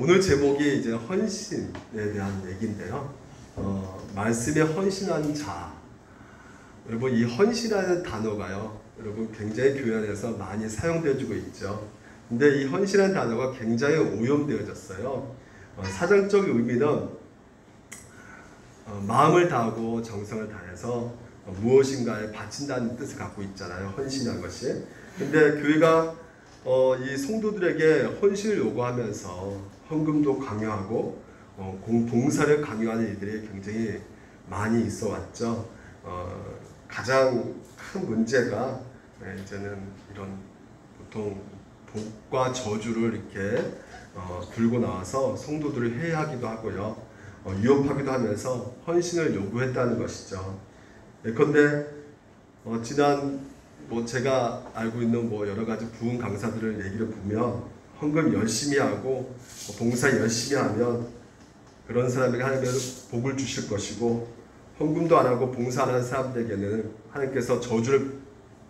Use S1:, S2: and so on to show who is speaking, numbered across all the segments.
S1: 오늘 제목이 이제 헌신에 대한 얘기인데요. 말씀에 헌신한 자. 여러분, 이 헌신이라는 단어가요, 여러분 굉장히 교회 안에서 많이 사용되어지고 있죠. 근데 이 헌신이라는 단어가 굉장히 오염되어졌어요. 사전적 의미는 마음을 다하고 정성을 다해서 무엇인가에 바친다는 뜻을 갖고 있잖아요. 헌신이라는 것이. 근데 교회가 이 성도들에게 헌신을 요구하면서 헌금도 강요하고 봉사를 강요하는 일들이 굉장히 많이 있어 왔죠. 가장 큰 문제가 이제는 이런 보통 복과 저주를 이렇게 들고 나와서 성도들을 해하기도 하고요, 위협하기도 하면서 헌신을 요구했다는 것이죠. 예컨대 지난 제가 알고 있는 여러 가지 부흥 강사들을 얘기를 보면 헌금 열심히 하고 봉사 열심히 하면 그런 사람에게 하나님께서 복을 주실 것이고, 헌금도 안 하고 봉사 안 하는 사람들에게는 하나님께서 저주를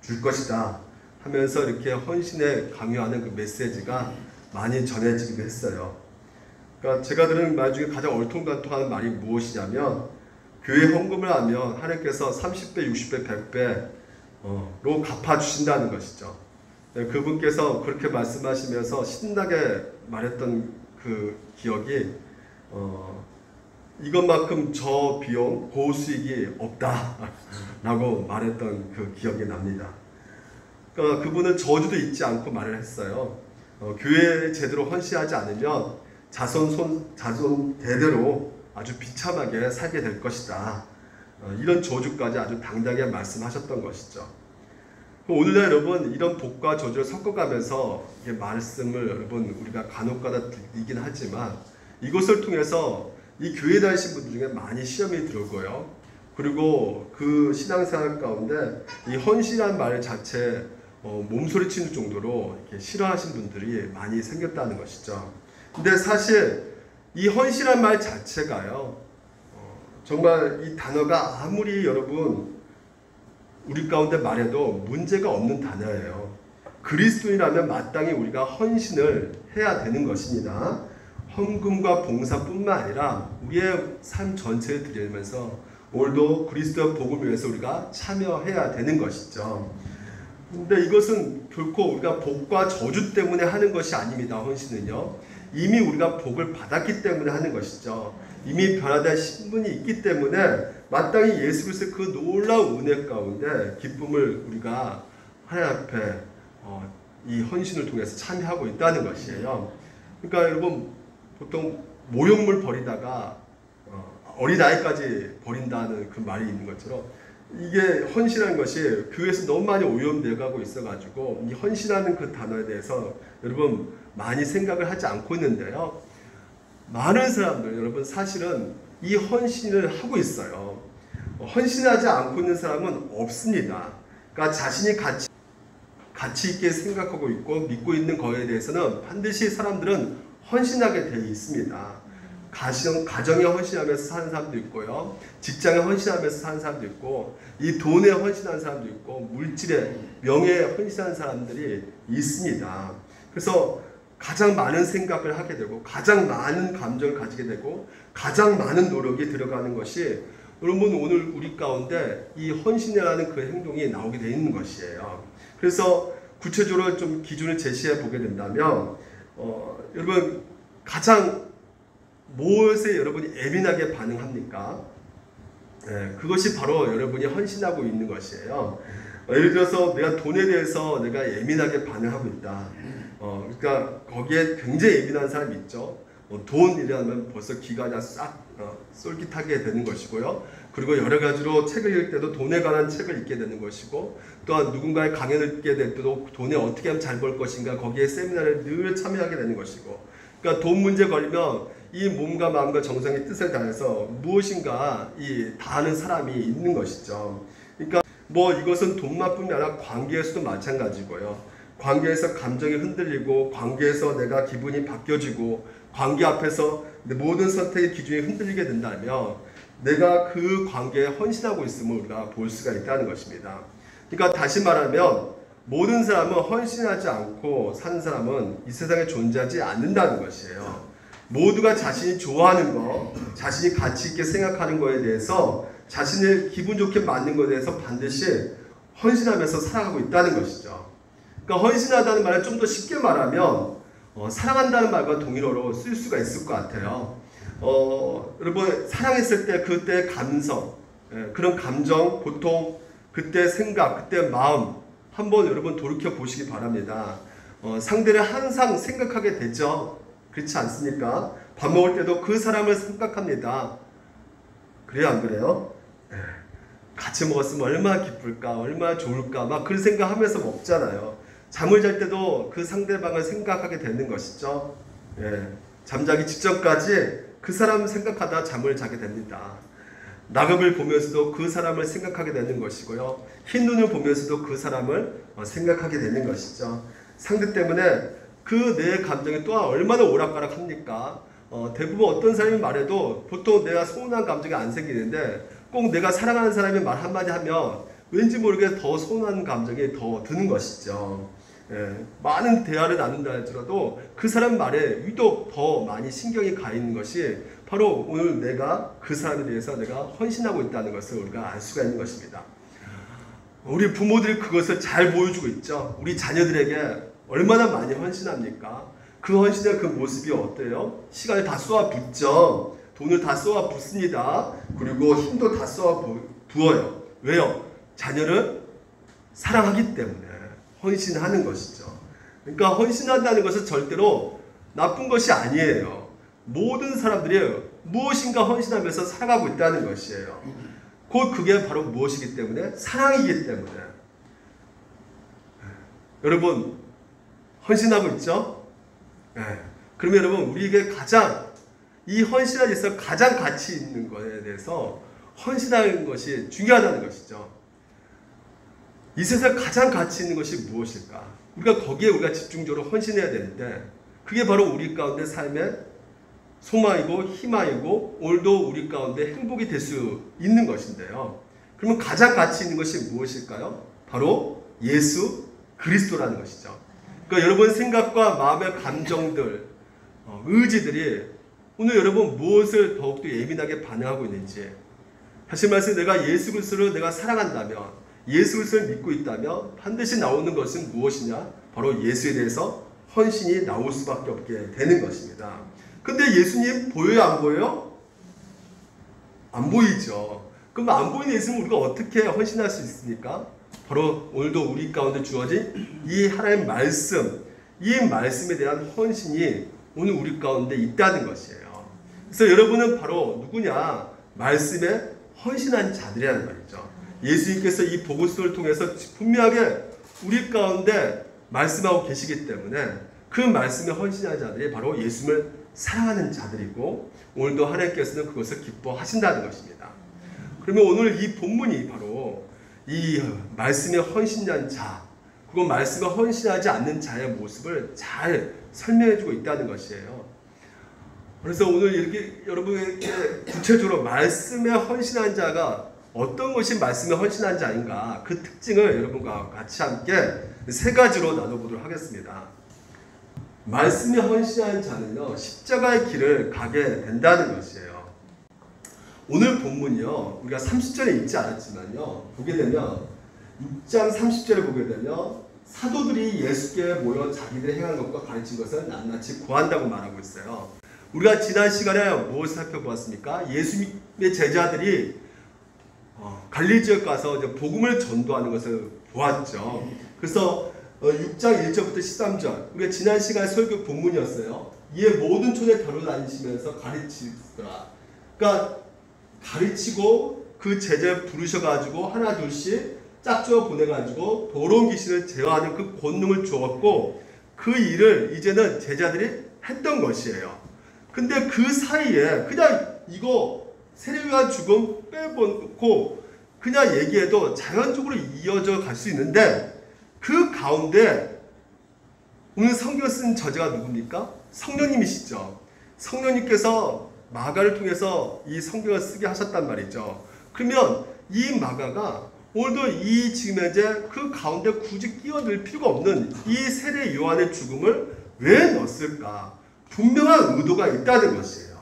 S1: 줄 것이다 하면서 이렇게 헌신에 강요하는 그 메시지가 많이 전해지기도 했어요. 그러니까 제가 들은 말 중에 가장 얼통단통한 말이 무엇이냐면, 교회 헌금을 하면 하나님께서 30배, 60배, 100배로 갚아주신다는 것이죠. 그분께서 그렇게 말씀하시면서 신나게 말했던 그 기억이 이것만큼 저 비용, 고수익이 없다라고 말했던 그 기억이 납니다. 그러니까 그분은 저주도 잊지 않고 말을 했어요. 교회에 제대로 헌신하지 않으면 자손 대대로 아주 비참하게 살게 될 것이다. 이런 저주까지 아주 당당하게 말씀하셨던 것이죠. 오늘날 여러분, 이런 복과 저주를 섞어가면서 말씀을 여러분 우리가 간혹가다 듣긴 하지만, 이것을 통해서 이 교회 다니신 분들 중에 많이 시험이 들고요, 그리고 그 신앙생활 가운데 이 헌신이라는 말 자체 몸소리치는 정도로 이렇게 싫어하신 분들이 많이 생겼다는 것이죠. 근데 사실 이 헌신이라는 말 자체가요, 정말 이 단어가 아무리 여러분 우리 가운데 말해도 문제가 없는 단어예요. 그리스도인이라면 마땅히 우리가 헌신을 해야 되는 것입니다. 헌금과 봉사뿐만 아니라 우리의 삶 전체를 드리면서 오늘도 그리스도의 복음을 위해서 우리가 참여해야 되는 것이죠. 근데 이것은 결코 우리가 복과 저주 때문에 하는 것이 아닙니다. 헌신은요, 이미 우리가 복을 받았기 때문에 하는 것이죠. 이미 변화된 신분이 있기 때문에 마땅히 예수 그리스도의 그 놀라운 은혜 가운데 기쁨을 우리가 하나님 앞에 이 헌신을 통해서 참여하고 있다는 것이에요. 그러니까 여러분, 보통 모욕물 버리다가 어린아이까지 버린다는 그 말이 있는 것처럼, 이게 헌신하는 것이 교회에서 너무 많이 오염되어 가고 있어가지고 이 헌신하는 그 단어에 대해서 여러분 많이 생각을 하지 않고 있는데요, 많은 사람들 여러분 사실은 이 헌신을 하고 있어요. 헌신하지 않고 있는 사람은 없습니다. 그러니까 자신이 가치 있게 생각하고 있고 믿고 있는 거에 대해서는 반드시 사람들은 헌신하게 되어 있습니다. 가정에 헌신하면서 사는 사람도 있고요, 직장에 헌신하면서 사는 사람도 있고, 이 돈에 헌신하는 사람도 있고, 물질에, 명예에 헌신하는 사람들이 있습니다. 그래서 가장 많은 생각을 하게 되고, 가장 많은 감정을 가지게 되고, 가장 많은 노력이 들어가는 것이 여러분 오늘 우리 가운데 이 헌신이라는 그 행동이 나오게 되어 있는 것이에요. 그래서 구체적으로 좀 기준을 제시해 보게 된다면, 여러분 가장 무엇에 여러분이 예민하게 반응합니까? 그것이 바로 여러분이 헌신하고 있는 것이에요. 예를 들어서 내가 돈에 대해서 내가 예민하게 반응하고 있다. 그러니까 거기에 굉장히 예민한 사람이 있죠. 돈이라면 벌써 기가 그냥 싹 쏠깃하게 되는 것이고요. 그리고 여러 가지로 책을 읽을 때도 돈에 관한 책을 읽게 되는 것이고, 또한 누군가의 강연을 듣게 될 때도 돈에 어떻게 하면 잘 벌 것인가, 거기에 세미나를 늘 참여하게 되는 것이고, 그러니까 돈 문제 걸리면 이 몸과 마음과 정성의 뜻을 다해서 무엇인가 다하는 사람이 있는 것이죠. 그러니까 이것은 돈만뿐이 아니라 관계에서도 마찬가지고요. 관계에서 감정이 흔들리고, 관계에서 내가 기분이 바뀌어지고, 관계 앞에서 내 모든 선택의 기준이 흔들리게 된다면 내가 그 관계에 헌신하고 있음을 우리가 볼 수가 있다는 것입니다. 그러니까 다시 말하면 모든 사람은 헌신하지 않고 사는 사람은 이 세상에 존재하지 않는다는 것이에요. 모두가 자신이 좋아하는 거, 자신이 가치 있게 생각하는 거에 대해서 자신을 기분 좋게 만든 것에 대해서 반드시 헌신하면서 살아가고 있다는 것이죠. 그러니까 헌신하다는 말을 좀 더 쉽게 말하면 사랑한다는 말과 동일어로 쓸 수가 있을 것 같아요. 여러분 사랑했을 때 그때 감성, 그런 감정, 보통 그때 생각, 그때 마음 한번 여러분 돌이켜 보시기 바랍니다. 상대를 항상 생각하게 되죠. 그렇지 않습니까? 밥 먹을 때도 그 사람을 생각합니다. 그래요, 안 그래요? 같이 먹었으면 얼마나 기쁠까, 얼마나 좋을까, 막 그런 생각하면서 먹잖아요. 잠을 잘 때도 그 상대방을 생각하게 되는 것이죠. 잠자기 직전까지 그 사람을 생각하다 잠을 자게 됩니다. 낙엽을 보면서도 그 사람을 생각하게 되는 것이고요. 흰 눈을 보면서도 그 사람을 생각하게 되는 것이죠. 상대 때문에 그 내 감정이 또한 얼마나 오락가락합니까? 대부분 어떤 사람이 말해도 보통 내가 서운한 감정이 안 생기는데 꼭 내가 사랑하는 사람이 말 한마디 하면 왠지 모르게 더 서운한 감정이 더 드는 것이죠. 많은 대화를 나눈다 할지라도 그 사람 말에 유독 더 많이 신경이 가 있는 것이 바로 오늘 내가 그 사람에 대해서 내가 헌신하고 있다는 것을 우리가 알 수가 있는 것입니다. 우리 부모들이 그것을 잘 보여주고 있죠. 우리 자녀들에게 얼마나 많이 헌신합니까? 그 헌신의 그 모습이 어때요? 시간을 다 쏘아 붓죠. 돈을 다 쏘아 붓습니다. 그리고 힘도 다 쏘아 부어요. 왜요? 자녀를 사랑하기 때문에 헌신하는 것이죠. 그러니까 헌신한다는 것은 절대로 나쁜 것이 아니에요. 모든 사람들이 무엇인가 헌신하면서 살아가고 있다는 것이에요. 곧 그게 바로 무엇이기 때문에? 사랑이기 때문에. 여러분 헌신하고 있죠? 그러면 여러분 우리에게 가장 이 헌신에 있어서 가장 가치 있는 것에 대해서 헌신하는 것이 중요하다는 것이죠. 이 세상 가장 가치 있는 것이 무엇일까? 우리가 거기에 우리가 집중적으로 헌신해야 되는데 그게 바로 우리 가운데 삶의 소망이고 희망이고 오늘도 우리 가운데 행복이 될 수 있는 것인데요. 그러면 가장 가치 있는 것이 무엇일까요? 바로 예수 그리스도라는 것이죠. 그러니까 여러분 생각과 마음의 감정들, 의지들이 오늘 여러분 무엇을 더욱더 예민하게 반응하고 있는지, 다시 말해서 내가 예수 그리스도를 내가 사랑한다면, 예수 그리스도를 믿고 있다면 반드시 나오는 것은 무엇이냐? 바로 예수에 대해서 헌신이 나올 수밖에 없게 되는 것입니다. 근데 예수님 보여요, 안 보여요? 안 보이죠. 그럼 안 보이는 예수님은 우리가 어떻게 헌신할 수 있습니까? 바로 오늘도 우리 가운데 주어진 이 하나님의 말씀, 이 말씀에 대한 헌신이 오늘 우리 가운데 있다는 것이에요. 그래서 여러분은 바로 누구냐? 말씀에 헌신한 자들이라는 말이죠. 예수님께서 이 복음서를 통해서 분명하게 우리 가운데 말씀하고 계시기 때문에 그 말씀에 헌신한 자들이 바로 예수님을 사랑하는 자들이고 오늘도 하나님께서는 그것을 기뻐하신다는 것입니다. 그러면 오늘 이 본문이 바로 이 말씀에 헌신한 자, 그리고 말씀에 헌신하지 않는 자의 모습을 잘 설명해주고 있다는 것이에요. 그래서 오늘 이렇게 여러분에게 구체적으로 말씀에 헌신한 자가 어떤 것이 말씀에 헌신한 자인가 그 특징을 여러분과 같이 함께 세 가지로 나눠보도록 하겠습니다. 말씀에 헌신한 자는요 십자가의 길을 가게 된다는 것이에요. 오늘 본문이요 우리가 30절에 있지 않았지만요 보게 되면 6장 30절에 보게 되면 사도들이 예수께 모여 자기들이 행한 것과 가르친 것을 낱낱이 고한다고 말하고 있어요. 우리가 지난 시간에 무엇을 살펴보았습니까? 예수님의 제자들이 갈릴리 지역 가서 이제 복음을 전도하는 것을 보았죠. 그래서 6장 1절부터 13절 우리가 지난 시간에 설교 본문이었어요. 이에 모든 촌에 걸어다니시면서 가르치더라. 그러니까 가르치고 그 제자를 부르셔가지고 하나 둘씩 짝지어 보내가지고 더러운 귀신을 제어하는 그 권능을 주었고 그 일을 이제는 제자들이 했던 것이에요. 근데 그 사이에 그냥 이거 세례요한 죽음 빼놓고 그냥 얘기해도 자연적으로 이어져 갈 수 있는데 그 가운데 오늘 성경을 쓴 저자가 누굽니까? 성령님이시죠. 성령님께서 마가를 통해서 이 성경을 쓰게 하셨단 말이죠. 그러면 이 마가가 오늘도 이 지금 현재 그 가운데 굳이 끼어들 필요가 없는 이 세례 요한의 죽음을 왜 넣었을까? 분명한 의도가 있다는 것이에요.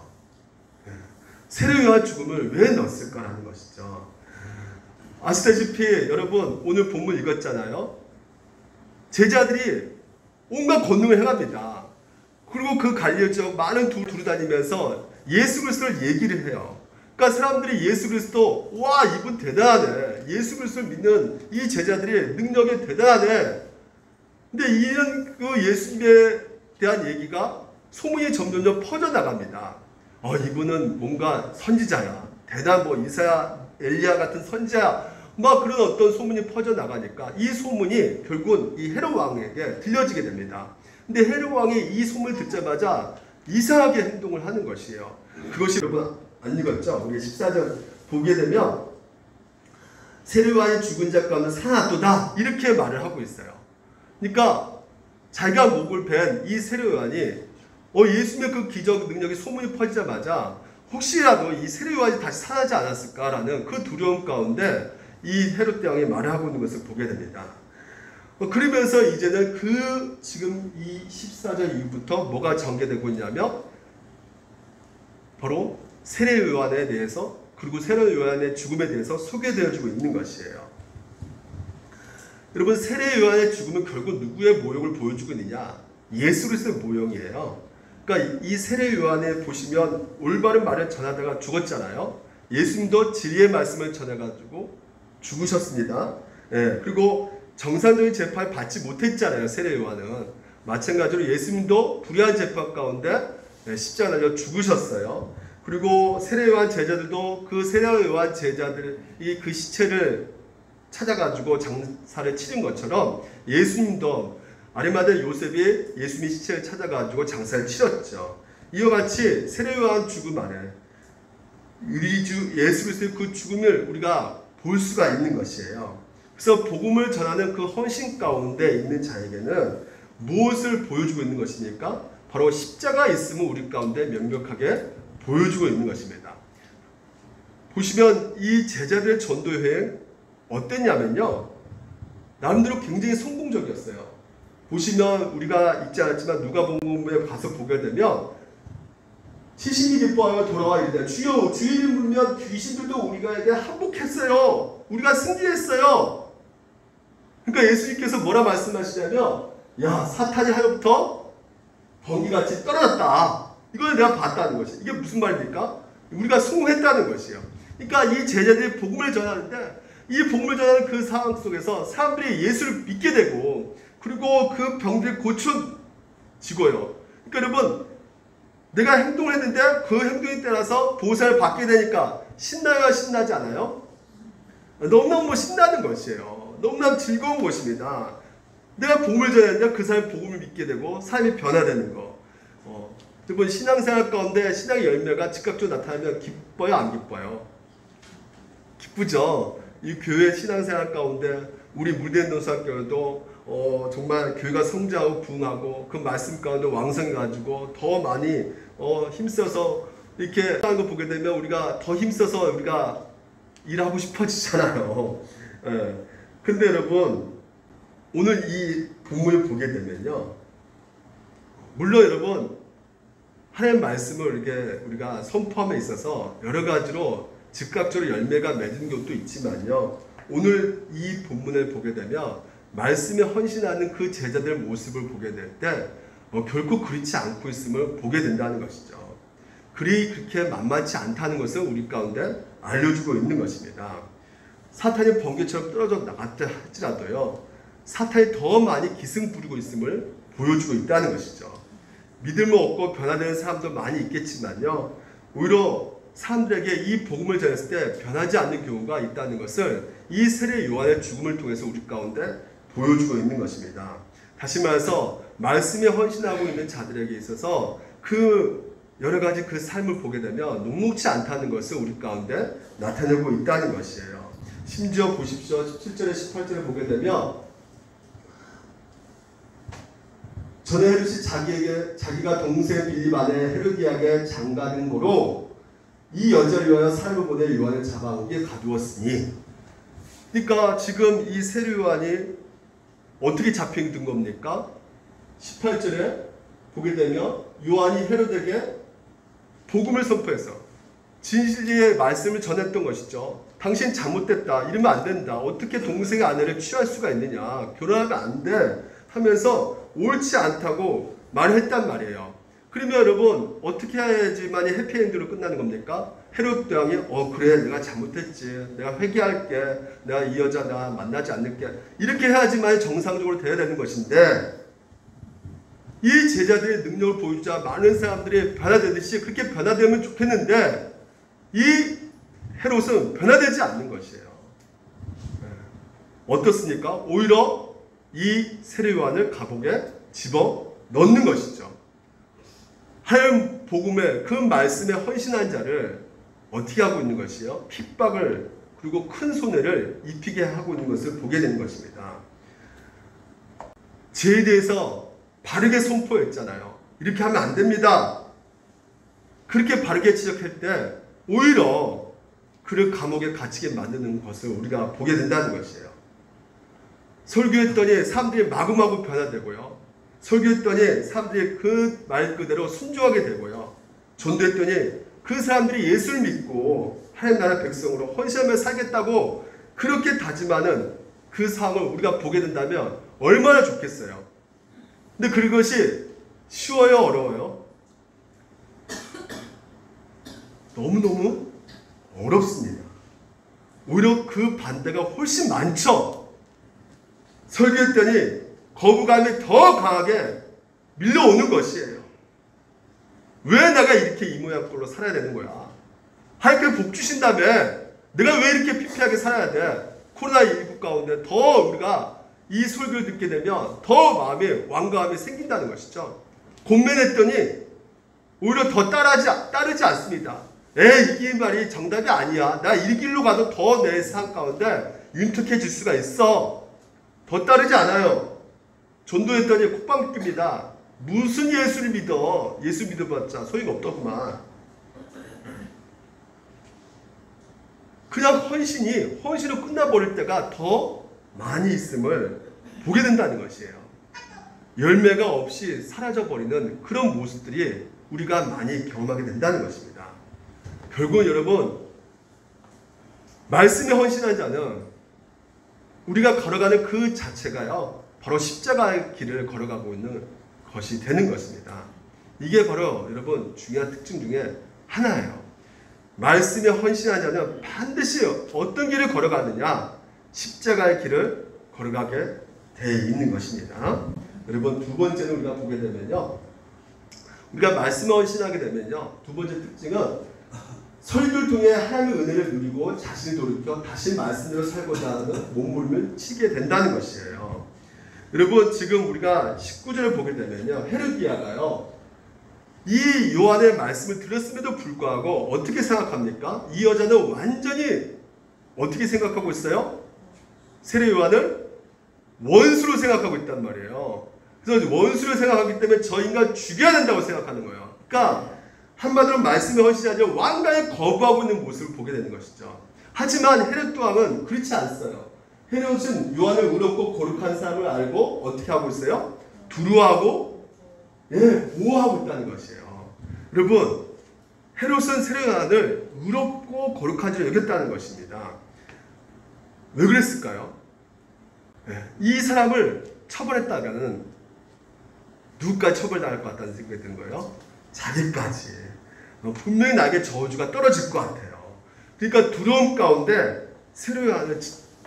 S1: 세례 요한 죽음을 왜 넣었을까라는 것이죠. 아시다시피 여러분 오늘 본문 읽었잖아요. 제자들이 온갖 권능을 행합니다. 그리고 그 갈릴리 지역 많은 두루 다니면서 예수 그리스도를 얘기를 해요. 그러니까 사람들이 예수 그리스도 와 이분 대단하네. 예수 그리스도를 믿는 이 제자들이 능력이 대단하네. 근데 이런 그 예수님에 대한 얘기가 소문이 점점점 퍼져나갑니다. 이분은 뭔가 선지자야. 대단 뭐 이사야, 엘리야 같은 선지자야. 막 그런 어떤 소문이 퍼져나가니까 이 소문이 결국은 이 헤롯 왕에게 들려지게 됩니다. 근데 헤롯 왕이 이 소문을 듣자마자 이상하게 행동을 하는 것이에요. 그것이 여러분 안 읽었죠? 우리 14절 보게 되면 세례 요한이 죽은 자 가운데 살아났도다 이렇게 말을 하고 있어요. 그러니까 자기가 목을 벤 이 세례 요한이 예수님의 그 기적 능력이 소문이 퍼지자마자 혹시라도 이 세례 요한이 다시 살아나지 않았을까라는 그 두려움 가운데 이 헤롯 대왕이 말을 하고 있는 것을 보게 됩니다. 그러면서 이제는 지금 이 14절 이후부터 뭐가 전개되고 있냐면 바로 세례 요한에 대해서 그리고 세례 요한의 죽음에 대해서 소개되어지고 있는 것이에요. 여러분 세례 요한의 죽음은 결국 누구의 모형을 보여주고 있느냐? 예수 그리스도의 모형이에요. 그러니까 이 세례 요한에 보시면 올바른 말을 전하다가 죽었잖아요. 예수님도 진리의 말씀을 전해가지고 죽으셨습니다. 그리고 정상적인 재판을 받지 못했잖아요. 세례 요한은. 마찬가지로 예수님도 불의한 재판 가운데 십자가 달려 죽으셨어요. 그리고 세례 요한 제자들도 그 세례 요한 제자들이 그 시체를 찾아가지고 장사를 치른 것처럼 예수님도 아리마대 요셉이 예수님의 시체를 찾아가지고 장사를 치렀죠. 이와 같이 세례 요한 죽음 안에 예수 그리스도의 그 죽음을 우리가 볼 수가 있는 것이에요. 그래서 복음을 전하는 그 헌신 가운데 있는 자에게는 무엇을 보여주고 있는 것입니까? 바로 십자가 있음을 우리 가운데 명백하게 보여주고 있는 것입니다. 보시면 이 제자들의 전도 여행 어땠냐면요. 나름대로 굉장히 성공적이었어요. 보시면 우리가 읽지 않았지만 누가복음에 가서 보게 되면 70이 기뻐하여 돌아와 이르되 주여 주의 이름 부르면 귀신들도 우리에게 항복했어요. 우리가 승리했어요. 그러니까 예수님께서 뭐라 말씀하시냐면 야 사탄이 하루부터 번개같이 떨어졌다. 이걸 내가 봤다는 것이. 이게 무슨 말입니까? 우리가 성공했다는 것이에요. 그러니까 이 제자들이 복음을 전하는데 이 복음을 전하는 그 상황 속에서 사람들이 예수를 믿게 되고 그리고 그 병들이 고쳐지고요. 그러니까 여러분 내가 행동을 했는데 그 행동에 따라서 보상을 받게 되니까 신나요? 신나지 않아요? 너무너무 신나는 것이에요. 너무너무 즐거운 것입니다. 내가 복음을 전했는데 그 사람이 복음을 믿게 되고 삶이 변화되는 거. 여러분 신앙생활 가운데 신앙의 열매가 즉각적으로 나타나면 기뻐요? 안 기뻐요? 기쁘죠? 이 교회 신앙생활 가운데 우리 물대인도사교회도 정말 교회가 성장하고 부흥하고 그 말씀 가운데 왕성해가지고 더 많이 힘써서 이렇게 하는 거 보게 되면 우리가 더 힘써서 우리가 일하고 싶어지잖아요. 근데 여러분 오늘 이 본문을 보게 되면요. 물론 여러분 하나님의 말씀을 이렇게 우리가 선포함에 있어서 여러 가지로 즉각적으로 열매가 맺은 것도 있지만요. 오늘 이 본문을 보게 되면 말씀에 헌신하는 그 제자들 모습을 보게 될 때 결코 그렇지 않고 있음을 보게 된다는 것이죠. 그렇게 만만치 않다는 것을 우리 가운데 알려주고 있는 것입니다. 사탄이 번개처럼 떨어져 나갔다 할지라도요. 사탄이 더 많이 기승 부리고 있음을 보여주고 있다는 것이죠. 믿음을 얻고 변화되는 사람도 많이 있겠지만요. 오히려 사람들에게 이 복음을 전했을 때 변하지 않는 경우가 있다는 것을 이 세례 요한의 죽음을 통해서 우리 가운데 보여주고 있는 것입니다. 다시 말해서 말씀에 헌신하고 있는 자들에게 있어서 그 여러 가지 그 삶을 보게 되면 녹록지 않다는 것을 우리 가운데 나타내고 있다는 것이에요. 심지어 보십시오. 17절에 18절에 보게 되면 전에 헤롯이 자기가 동생 빌립 아내 헤로디아에게 장가든 고로 이 여자를 위하여 사람을 보내 요한을 잡아오게 가두었으니. 그러니까 지금 이 세례 요한이 어떻게 잡혀든 겁니까? 18절에 보게 되면 요한이 헤롯에게 복음을 선포해서 진리의 말씀을 전했던 것이죠. 당신 잘못됐다. 이러면 안 된다. 어떻게 동생의 아내를 취할 수가 있느냐. 결혼하면 안 돼. 하면서 옳지 않다고 말했단 말이에요. 그러면 여러분 어떻게 해야지만이 해피엔드로 끝나는 겁니까? 헤롯 왕이 그래 내가 잘못했지. 내가 회개할게. 내가 이 여자 나 만나지 않을게. 이렇게 해야지만 정상적으로 돼야 되는 것인데 이 제자들의 능력을 보여주자 많은 사람들이 변화되듯이 그렇게 변화되면 좋겠는데 이 헤롯은 변화되지 않는 것이에요. 어떻습니까? 오히려 이 세례 요한을 감옥에 집어 넣는 것이죠. 하얀 복음의 그 말씀에 헌신한 자를 어떻게 하고 있는 것이요? 핍박을 그리고 큰 손해를 입히게 하고 있는 것을 보게 되는 것입니다. 죄에 대해서 바르게 선포했잖아요. 이렇게 하면 안 됩니다. 그렇게 바르게 지적할 때 오히려 그를 감옥에 갇히게 만드는 것을 우리가 보게 된다는 것이에요. 설교했더니 사람들이 마구마구 변화되고요. 설교했더니 사람들이 그 말 그대로 순종하게 되고요. 전도했더니 그 사람들이 예수를 믿고 하나님 나라 백성으로 헌신하며 살겠다고 그렇게 다짐하는 그 상황을 우리가 보게 된다면 얼마나 좋겠어요. 근데 그것이 쉬워요? 어려워요? 너무너무 어렵습니다. 오히려 그 반대가 훨씬 많죠. 설교했더니 거부감이 더 강하게 밀려오는 것이에요. 왜 내가 이렇게 이 모양 꼴로 살아야 되는 거야? 하나님께 복 주신다며 내가 왜 이렇게 피폐하게 살아야 돼? 코로나19 가운데 더 우리가 이 설교를 듣게 되면 더 마음에 완강함이 생긴다는 것이죠. 권면했더니 오히려 더 따르지 않습니다. 이 말이 정답이 아니야. 나 이 길로 가도 더 내 삶 가운데 윤택해질 수가 있어. 더 따르지 않아요. 전도했더니 콧방 낍니다. 무슨 예수를 믿어? 예수 믿어봤자 소용없더구만. 그냥 헌신으로 끝나버릴 때가 더 많이 있음을 보게 된다는 것이에요. 열매가 없이 사라져버리는 그런 모습들이 우리가 많이 경험하게 된다는 것입니다. 결국은 여러분, 말씀에 헌신한 자는 우리가 걸어가는 그 자체가요, 바로 십자가의 길을 걸어가고 있는 것이 되는 것입니다. 이게 바로 여러분 중요한 특징 중에 하나예요. 말씀에 헌신한 자는 반드시 어떤 길을 걸어가느냐? 십자가의 길을 걸어가게 되어 있는 것입니다. 여러분 두 번째는 우리가 보게 되면요, 우리가 말씀에 헌신하게 되면요, 두 번째 특징은 설교를 통해 하나님의 은혜를 누리고 자신을 돌이켜 다시 말씀대로 살고자 하는 몸부림을 치게 된다는 것이에요. 여러분 지금 우리가 19절을 보게 되면요, 헤로디아가요 이 요한의 말씀을 들었음에도 불구하고 어떻게 생각합니까? 이 여자는 완전히 어떻게 생각하고 있어요? 세례 요한을 원수로 생각하고 있단 말이에요. 그래서 원수로 생각하기 때문에 저 인간 죽여야 된다고 생각하는 거예요. 그러니까 한마디로 말씀에 헌신하지 완강히 거부하고 있는 모습을 보게 되는 것이죠. 하지만 헤롯 왕은 그렇지 않았어요. 헤롯은 요한을 의롭고 거룩한 사람을 알고 어떻게 하고 있어요? 두려워하고 보호하고 있다는 것이에요. 여러분, 헤롯은 세례 요한을 의롭고 거룩한 줄 여겼다는 것입니다. 왜 그랬을까요? 이 사람을 처벌했다가는 누구까지 처벌당할 것 같다는 생각이 드는 거예요? 자기까지. 분명히 나에게 저주가 떨어질 것 같아요. 그러니까 두려움 가운데 세례 요한을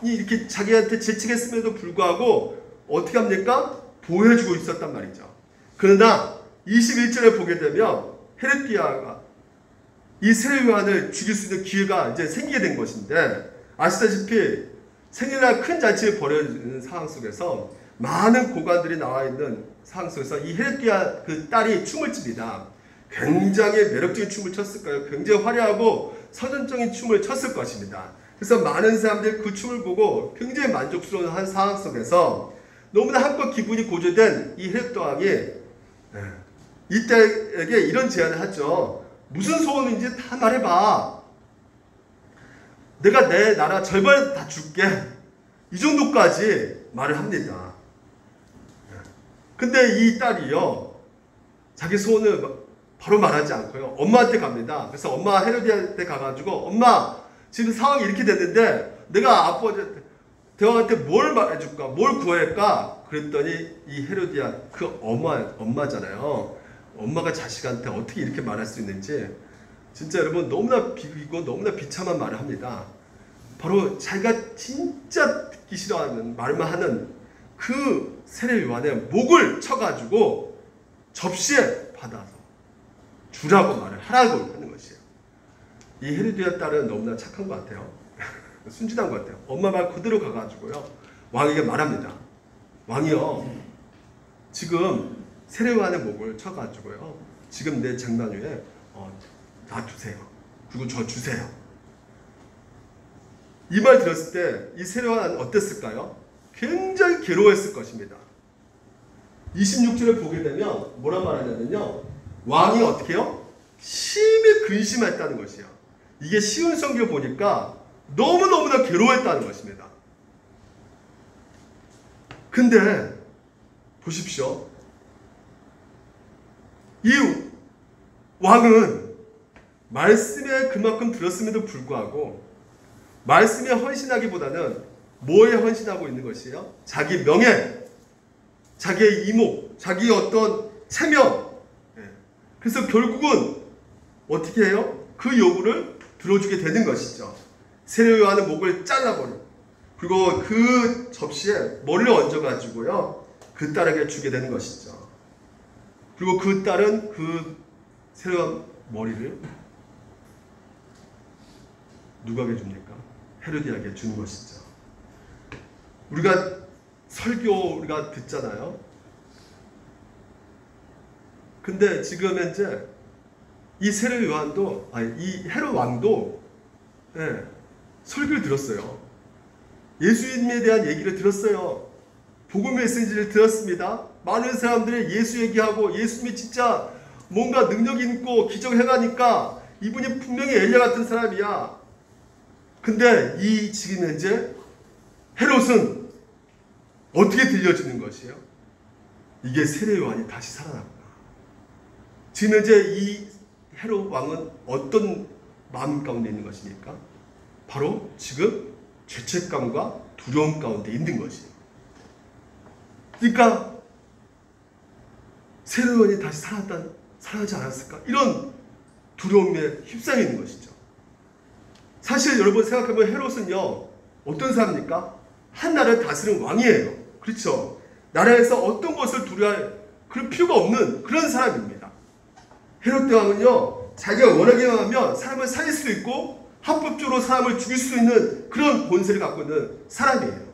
S1: 이렇게 자기한테 재촉했음에도 불구하고 어떻게 합니까? 보호해주고 있었단 말이죠. 그러나 21절에 보게 되면 헤롯디아가 이 세례 요한을 죽일 수 있는 기회가 이제 생기게 된 것인데, 아시다시피 생일날 큰 잔치를 벌여지는 상황 속에서 많은 고관들이 나와 있는 상황 속에서 이 헤롯디아 그 딸이 춤을 춥니다. 굉장히 매력적인 춤을 췄을 거예요. 굉장히 화려하고 서정적인 춤을 췄을 것입니다. 그래서 많은 사람들이 그 춤을 보고 굉장히 만족스러운 한 상황 속에서 너무나 한껏 기분이 고조된 이 헤롯 왕이 이때에게 이런 제안을 하죠. 무슨 소원인지 다 말해봐. 내가 내 나라 절반을 다 줄게. 이 정도까지 말을 합니다. 근데 이 딸이요, 자기 소원을 바로 말하지 않고요. 엄마한테 갑니다. 그래서 엄마 헤로디한테 가가지고 엄마 지금 상황이 이렇게 됐는데 내가 아버지한테 대왕한테 뭘 말해줄까? 뭘 구할까? 그랬더니 이 헤로디아 그 엄마잖아요. 엄마가 자식한테 어떻게 이렇게 말할 수 있는지 진짜 여러분 너무나 비비고 너무나 비참한 말을 합니다. 바로 자기가 진짜 듣기 싫어하는 말만 하는 그 세례 요한의 목을 쳐가지고 접시에 받아서 주라고 말을 하라고 하는 것이에요. 이 헤로디아 딸은 너무나 착한 것 같아요. 순진한 것 같아요. 엄마 말 그대로 가가지고요. 왕에게 말합니다. 왕이요. 지금 세례 요한의 목을 쳐가지고요. 지금 내 쟁반 위에 놔두세요. 그리고 저 주세요. 이 말 들었을 때 이 세례 요한은 어땠을까요? 굉장히 괴로워했을 것입니다. 26절을 보게 되면 뭐라 말하냐면요. 왕이 어떻게 해요? 심히 근심했다는 것이에요. 이게 쉬운 성경 보니까 너무너무나 괴로워했다는 것입니다. 근데 보십시오. 이 왕은 말씀에 그만큼 들었음에도 불구하고 말씀에 헌신하기보다는 뭐에 헌신하고 있는 것이에요? 자기 명예, 자기의 이목, 자기의 어떤 체면. 그래서 결국은 어떻게 해요? 그 요구를 들어주게 되는 것이죠. 세례 요한의 목을 잘라버리고 그리고 그 접시에 머리를 얹어가지고요. 그 딸에게 주게 되는 것이죠. 그리고 그 딸은 그 세례 요한 머리를 누구에게 줍니까? 헤로디아에게 주는 것이죠. 우리가 설교 우리가 듣잖아요. 근데 지금 현재 이 세례 요한도 이 헤롯 왕도 설교를 들었어요. 예수님에 대한 얘기를 들었어요. 복음 메시지를 들었습니다. 많은 사람들이 예수 얘기하고 예수님이 진짜 뭔가 능력 있고 기적 행하니까 이분이 분명히 엘리야 같은 사람이야. 근데 이 지금 현재 헤롯은 어떻게 들려지는 것이에요? 이게 세례 요한이 다시 살아났구나. 지금 현재 이 헤롯 왕은 어떤 마음 가운데 있는 것입니까? 바로 지금 죄책감과 두려움 가운데 있는 것이에요. 그러니까 세례 요한이 다시 살아나지 않았을까? 이런 두려움에 휩싸여 있는 것이죠. 사실 여러분 생각하면 헤롯은요 어떤 사람입니까? 한 나라를 다스리는 왕이에요. 그렇죠? 나라에서 어떤 것을 두려워할 그런 필요가 없는 그런 사람입니다. 헤롯 대왕은요 자기가 원하기만 하면 사람을 살릴 수도 있고 합법적으로 사람을 죽일 수 있는 그런 본세를 갖고 있는 사람이에요.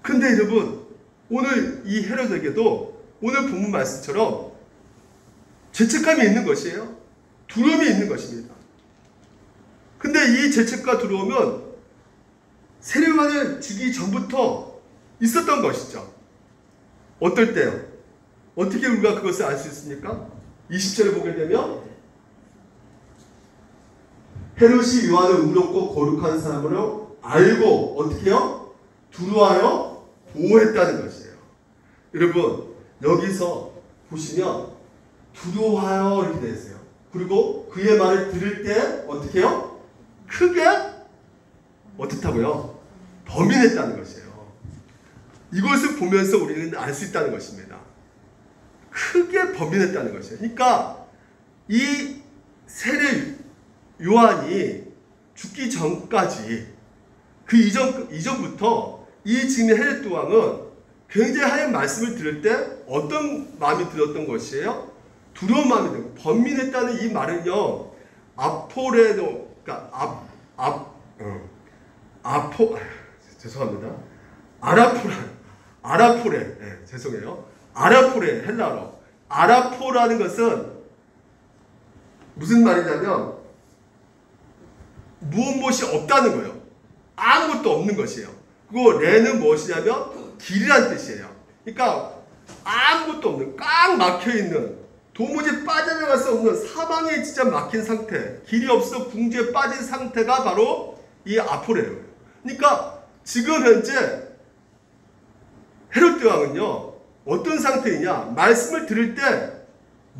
S1: 근데 여러분 오늘 이 헤롯에게도 오늘 본문 말씀처럼 죄책감이 있는 것이에요. 두려움이 있는 것입니다. 근데 이 죄책과 두려움은 세례 요한을 주기 전부터 있었던 것이죠. 어떨 때요? 어떻게 우리가 그것을 알 수 있습니까? 20절에 보게 되면 헤롯이 요한을 의롭고 거룩한 사람으로 알고 어떻게 해요? 두려워하여 보호했다는 것이에요. 여러분 여기서 보시면 두려워하여 이렇게 되어 있어요. 그리고 그의 말을 들을 때 어떻게 해요? 크게 어떻다고요? 범인했다는 것이에요. 이것을 보면서 우리는 알 수 있다는 것입니다. 크게 범인했다는 것이에요. 그러니까 이 세례 요한이 죽기 전까지 그 이전부터 이 지금 헤롯 왕은 굉장히 하나님 말씀을 들을 때 어떤 마음이 들었던 것이에요? 두려운 마음이 들고 범인했다는 이 말은요 아포레도 그러니까 죄송합니다. 아라포레 죄송해요. 아라포레 헬라어 아라포라는 것은 무슨 말이냐면 무엇이 없다는 거예요. 아무것도 없는 것이에요. 그리고 레는 무엇이냐면 길이란 뜻이에요. 그러니까 아무것도 없는 꽉 막혀있는 도무지 빠져나갈 수 없는 사방에 진짜 막힌 상태, 길이 없어 궁지에 빠진 상태가 바로 이 아포레예요. 그러니까 지금 현재 헤롯 대왕은요 어떤 상태이냐? 말씀을 들을 때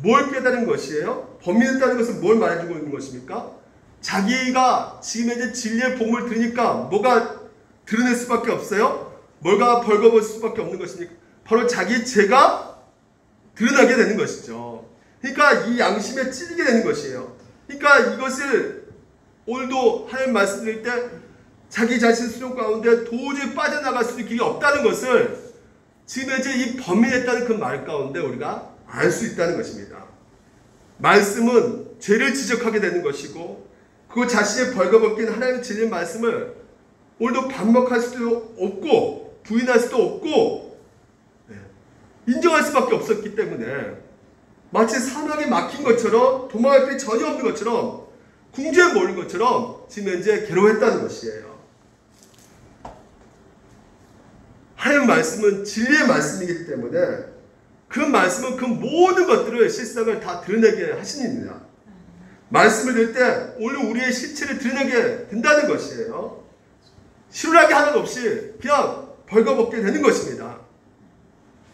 S1: 뭘 깨달은 것이에요? 범민했다는 것은 뭘 말해주고 있는 것입니까? 자기가 지금 이제 진리의 복음을 들으니까 뭐가 드러낼 수밖에 없어요? 뭐가 벌거벗을 수밖에 없는 것입니까? 바로 자기 죄가 드러나게 되는 것이죠. 그러니까 이 양심에 찔리게 되는 것이에요. 그러니까 이것을 오늘도 하나님 말씀 드릴 때 자기 자신 수용 가운데 도저히 빠져나갈 수 있는 길이 없다는 것을 지금 이제 이 범민했다는 그 말 가운데 우리가 알 수 있다는 것입니다. 말씀은 죄를 지적하게 되는 것이고 그 자신의 벌거벗긴 하나님의 진리의 말씀을 오늘도 반박할 수도 없고 부인할 수도 없고 인정할 수밖에 없었기 때문에 마치 사막에 막힌 것처럼 도망갈 길이 전혀 없는 것처럼 궁지에 몰린 것처럼 지금 현재 괴로워했다는 것이에요. 하나님 말씀은 진리의 말씀이기 때문에 그 말씀은 그 모든 것들을 실상을 다 드러내게 하시느니라. 말씀을 들을 때 오늘 우리의 실체를 드러내게 된다는 것이에요. 실하게 하나도 없이 그냥 벌거벗게 되는 것입니다.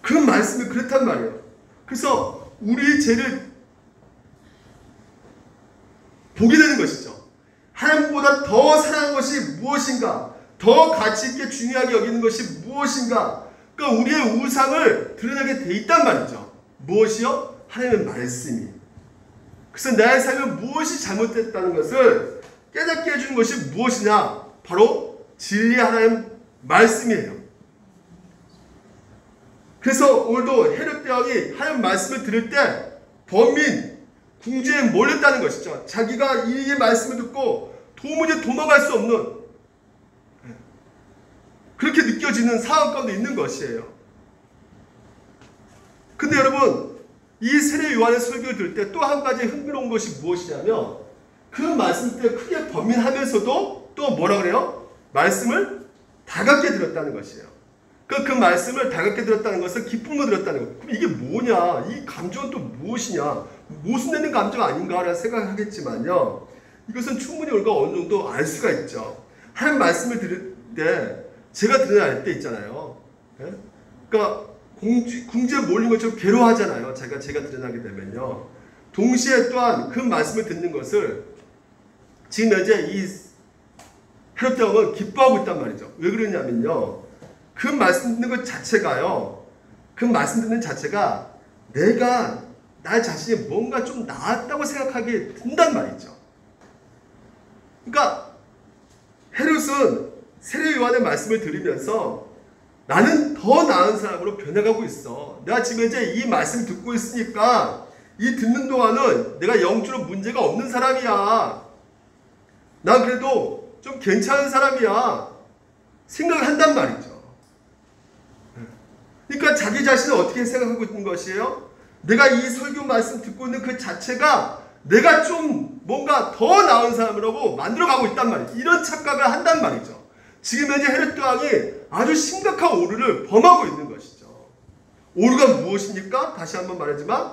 S1: 그 말씀이 그렇단 말이에요. 그래서 우리의 죄를 보게 되는 것이죠. 하나님보다 더 사랑하는 것이 무엇인가? 더 가치 있게 중요하게 여기는 것이 무엇인가? 그러니까 우리의 우상을 드러내게 돼 있단 말이죠. 무엇이요? 하나님의 말씀이. 그래서 나의 삶에 무엇이 잘못됐다는 것을 깨닫게 해주는 것이 무엇이냐? 바로 진리의 하나님 말씀이에요. 그래서 오늘도 헤롯 대왕이 하나님 말씀을 들을 때 범민, 궁지에 몰렸다는 것이죠. 자기가 이 말씀을 듣고 도무지 도망갈 수 없는 그렇게 느껴지는 상황 가운데 있는 것이에요. 근데 여러분, 이 세례 요한의 설교를 들을 때 또 한 가지 흥미로운 것이 무엇이냐면 그 말씀 때 크게 범민하면서도 또 뭐라 그래요? 말씀을 다갑게 들었다는 것이에요. 그 말씀을 다갑게 들었다는 것은 기쁨으로 들었다는 것. 그럼 이게 뭐냐? 이 감정은 또 무엇이냐? 모순되는 감정 아닌가라는 생각을 하겠지만요. 이것은 충분히 우리가 어느 정도 알 수가 있죠. 하나님 말씀을 들을 때 제가 드러날 때 있잖아요. 예? 그러니까 궁지에 몰린 것처럼 괴로워하잖아요. 제가 드러나게 되면요. 동시에 또한 그 말씀을 듣는 것을 지금 현재 이 헤롯 대왕은 기뻐하고 있단 말이죠. 왜 그러냐면요. 그 말씀 듣는 것 자체가요. 그 말씀 듣는 자체가 내가 나 자신이 뭔가 좀 나았다고 생각하게 든단 말이죠. 그러니까 헤롯은 세례 요한의 말씀을 들으면서 나는 더 나은 사람으로 변해가고 있어. 내가 지금 이제 이 말씀 듣고 있으니까 이 듣는 동안은 내가 영적으로 문제가 없는 사람이야. 난 그래도 좀 괜찮은 사람이야. 생각을 한단 말이죠. 그러니까 자기 자신을 어떻게 생각하고 있는 것이에요? 내가 이 설교 말씀 듣고 있는 그 자체가 내가 좀 뭔가 더 나은 사람이라고 만들어가고 있단 말이에요. 이런 착각을 한단 말이죠. 지금 현재 헤롯 대왕이 아주 심각한 오류를 범하고 있는 것이죠. 오류가 무엇입니까? 다시 한번 말하지만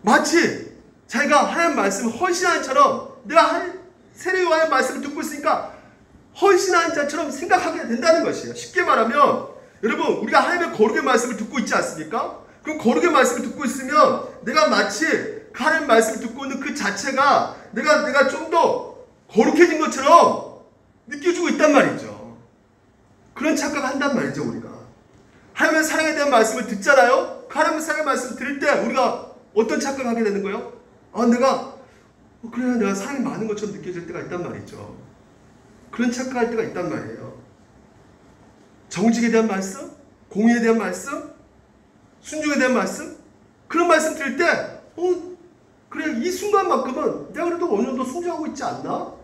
S1: 마치 자기가 하나님 말씀을 헌신하는 자처럼 내가 세례 요한의 말씀을 듣고 있으니까 헌신하는 자처럼 생각하게 된다는 것이에요. 쉽게 말하면 여러분 우리가 하나님의 거룩의 말씀을 듣고 있지 않습니까? 그럼 거룩의 말씀을 듣고 있으면 내가 마치 그 하나님의 말씀을 듣고 있는 그 자체가 내가 좀 더 거룩해진 것처럼 느껴지고 있단 말이죠. 그런 착각을 한단 말이죠. 우리가 하나님의 사랑에 대한 말씀을 듣잖아요. 그 하나님의 사랑의 말씀을 들을 때 우리가 어떤 착각을 하게 되는 거예요? 내가 사랑이 많은 것처럼 느껴질 때가 있단 말이죠. 그런 착각할 때가 있단 말이에요. 정직에 대한 말씀, 공의에 대한 말씀, 순종에 대한 말씀, 그런 말씀 들을 때 그래 이 순간만큼은 내가 그래도 어느 정도 순종하고 있지 않나?